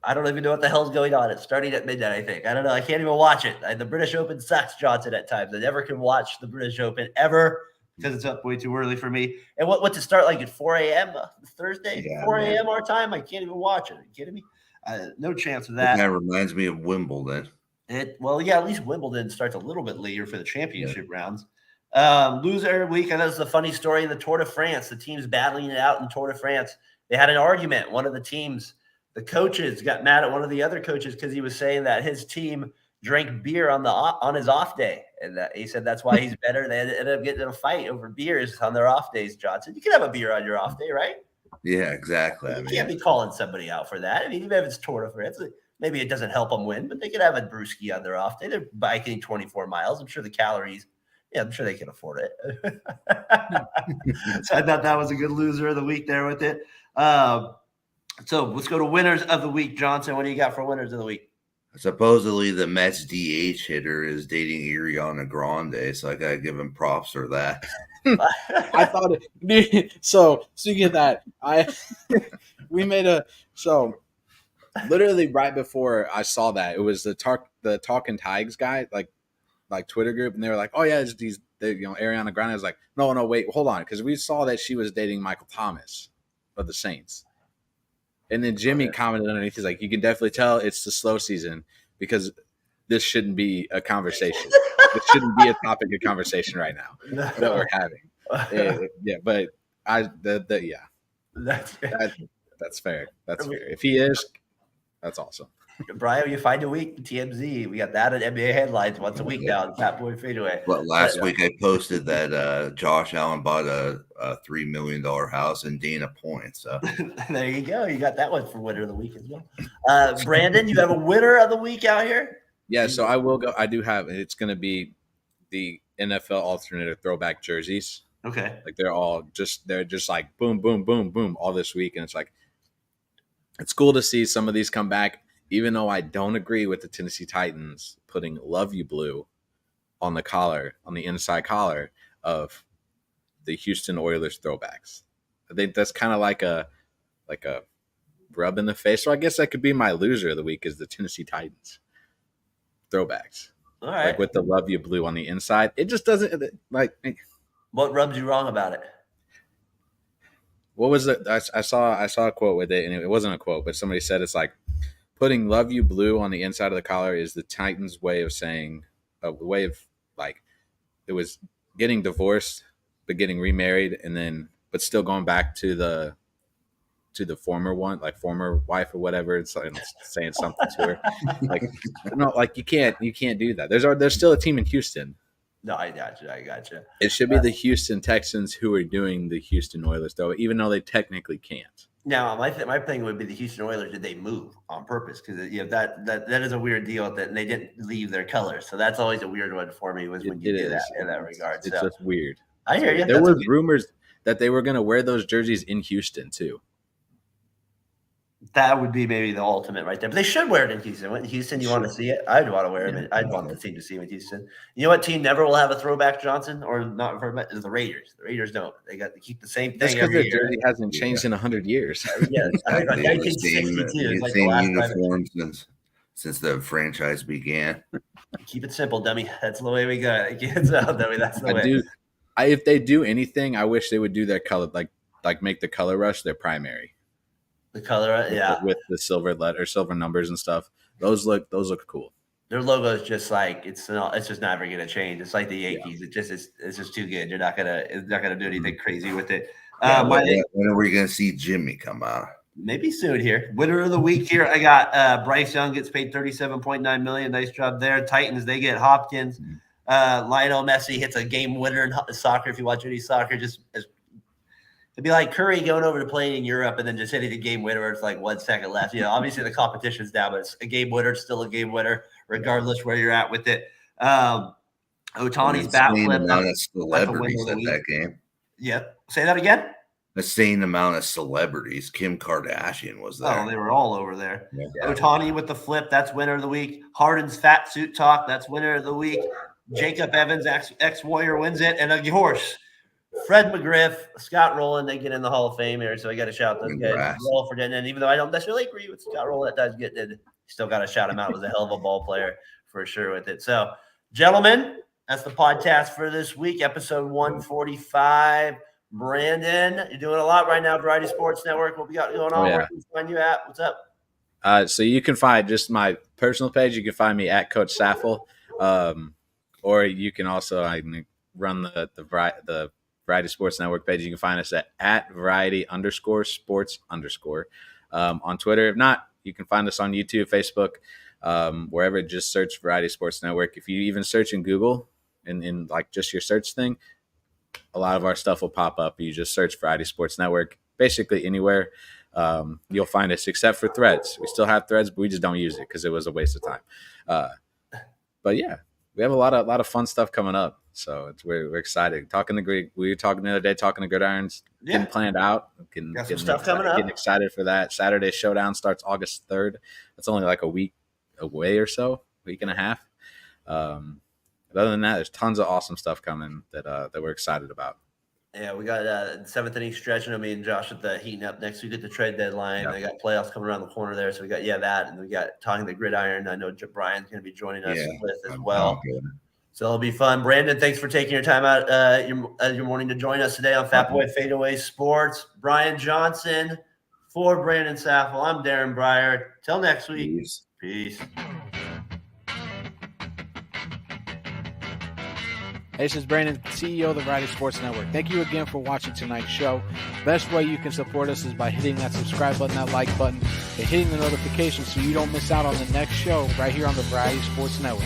I don't even know what the hell's going on. It's starting at midnight, I think. I don't know. I can't even watch it. The British Open sucks, Johnson, at times. I never can watch the British Open ever because it's up way too early for me. And what to start like at 4 a.m. Thursday, 4 a.m. our time? I can't even watch it. Are you kidding me? No chance of that. That reminds me of Wimbledon. At least Wimbledon starts a little bit later for the championship rounds. Loser week, and that's the funny story in the Tour de France. The teams battling it out in Tour de France. They had an argument. One of the teams, the coaches, got mad at one of the other coaches because he was saying that his team drank beer on his off day, and he said that's why he's better. They ended up getting in a fight over beers on their off days. Johnson, you can have a beer on your off day, right? Yeah, exactly. You can't be calling somebody out for that. I mean, even if it's Tour de France, maybe it doesn't help them win, but they could have a brewski on their off day. They're biking 24 miles. I'm sure the calories. Yeah, I'm sure they can afford it. So I thought that was a good loser of the week there with it. So let's go to winners of the week. Johnson, what do you got for winners of the week? Supposedly the Mets DH hitter is dating Ariana Grande, so I gotta give him props for that. I thought it. So speaking of that, literally right before I saw that, it was the Talking Tigers guy, like Twitter group, and they were like, "Oh yeah, it's these, Ariana Grande." I was like, "No, wait, hold on," because we saw that she was dating Michael Thomas of the Saints. And then Jimmy commented underneath, he's like, "You can definitely tell it's the slow season because this shouldn't be a conversation. This shouldn't be a topic of conversation right now that we're having." But that's fair. That's fair. If he is, that's awesome. Brian, you find a week, TMZ. We got that at NBA headlines once a week now. Fatboy FadeAway. But last week I posted that Josh Allen bought a $3 million house in Dana Point. So there you go. You got that one for winner of the week as well. Brandon, you have a winner of the week out here? Yeah, so I will go. I do have. It's going to be the NFL alternative throwback jerseys. Okay. Like they're just like boom, boom, boom, boom all this week, and it's like it's cool to see some of these come back. Even though I don't agree with the Tennessee Titans putting "Love You Blue" on the collar, on the inside collar of the Houston Oilers throwbacks, I think that's kind of like a rub in the face. So I guess that could be my loser of the week is the Tennessee Titans throwbacks. All right, like with the "Love You Blue" on the inside. It just doesn't like. What rubs you wrong about it? What was it? I saw a quote with it, and it wasn't a quote, but somebody said it's like. Putting "Love You Blue" on the inside of the collar is the Titans' way of saying a way of like it was getting divorced but getting remarried and then but still going back to the to the former one, like former wife or whatever. It's like saying something to her. Like, no, like you can't do that. There's still a team in Houston. No, I gotcha. It should be the Houston Texans who are doing the Houston Oilers, though, even though they technically can't. Now, my thing would be the Houston Oilers. Did they move on purpose? Because that is a weird deal that they didn't leave their colors. So that's always a weird one for me. Was when you do that in that regard. It's just weird. I hear you. There were rumors that they were going to wear those jerseys in Houston too. That would be maybe the ultimate right there. But they should wear it in Houston. In Houston, you want to see it? I'd want to wear it. I'd want the team to see it in Houston. You know what team never will have a throwback Johnson or not throwback is the Raiders. The Raiders don't. They got to keep the same thing. That's because their jersey hasn't changed in 100 years. Yeah, I think like 1962 is like the last uniform since the franchise began. Keep it simple, dummy. That's the way we go. It's out, dummy. That's the way. If they do anything, I wish they would do their color like make the color rush their primary. The color, with the silver numbers and stuff. Those look cool. Their logo is just like it's just never gonna change. It's like the Yankees. Yeah. It's just too good. It's not gonna do anything crazy with it. When are we gonna see Jimmy come out? Maybe soon here. Winner of the week here. I got Bryce Young gets paid $37.9 million. Nice job there. Titans, they get Hopkins. Lionel Messi hits a game winner in soccer. If you watch any soccer, it'd be like Curry going over to play in Europe and then just hitting a game winner. It's like 1 second left. Obviously the competition's down, but it's a game winner. It's still a game winner, regardless where you're at with it. Ohtani's bat flip. Amount of celebrities at that game. Yep. Say that again. The same amount of celebrities. Kim Kardashian was there. Oh, they were all over there. Yeah. Ohtani with the flip. That's winner of the week. Harden's fat suit talk. That's winner of the week. Jacob Evans, ex-Warrior, wins it. And a horse. Fred McGriff, Scott Rowland, they get in the Hall of Fame here, so I got to shout those guys for getting in. Even though I don't necessarily agree with Scott Rowland, that does get in. Still got to shout him out. It was a hell of a ball player for sure with it. So, gentlemen, that's the podcast for this week, episode 145. Brandon, you're doing a lot right now, Variety Sports Network. What we got going on? Where can we find you at? What's up? So you can find just my personal page. You can find me at Coach Saffel, or you can also run the Variety Sports Network page. You can find us at Variety_Sports_ on Twitter. If not, you can find us on YouTube, Facebook, wherever. Just search Variety Sports Network. If you even search in Google in like just your search thing, a lot of our stuff will pop up. You just search Variety Sports Network. Basically anywhere you'll find us, except for Threads. We still have Threads, but we just don't use it because it was a waste of time. But yeah, we have a lot of fun stuff coming up. So we're excited. We were talking the other day, talking to Gridirons, getting planned out. Got some stuff coming up. Getting excited for that. Saturday Showdown starts August 3rd. That's only like a week away or so, week and a half. But other than that, there's tons of awesome stuff coming that we're excited about. Yeah, we got 7th inning stretch. I mean, Josh at the heating up next week at the trade deadline. They got playoffs coming around the corner there. So we got that, and we got talking the Gridiron. I know Brian's going to be joining us with as well. So it'll be fun. Brandon, thanks for taking your time out your morning to join us today on Fatboy FadeAway Sports. Brian Johnson for Brandon Saffel. I'm Darren Breyer. Till next week. Peace. Hey, this is Brandon, CEO of the Variety Sports Network. Thank you again for watching tonight's show. Best way you can support us is by hitting that subscribe button, that like button, and hitting the notification so you don't miss out on the next show right here on the Variety Sports Network.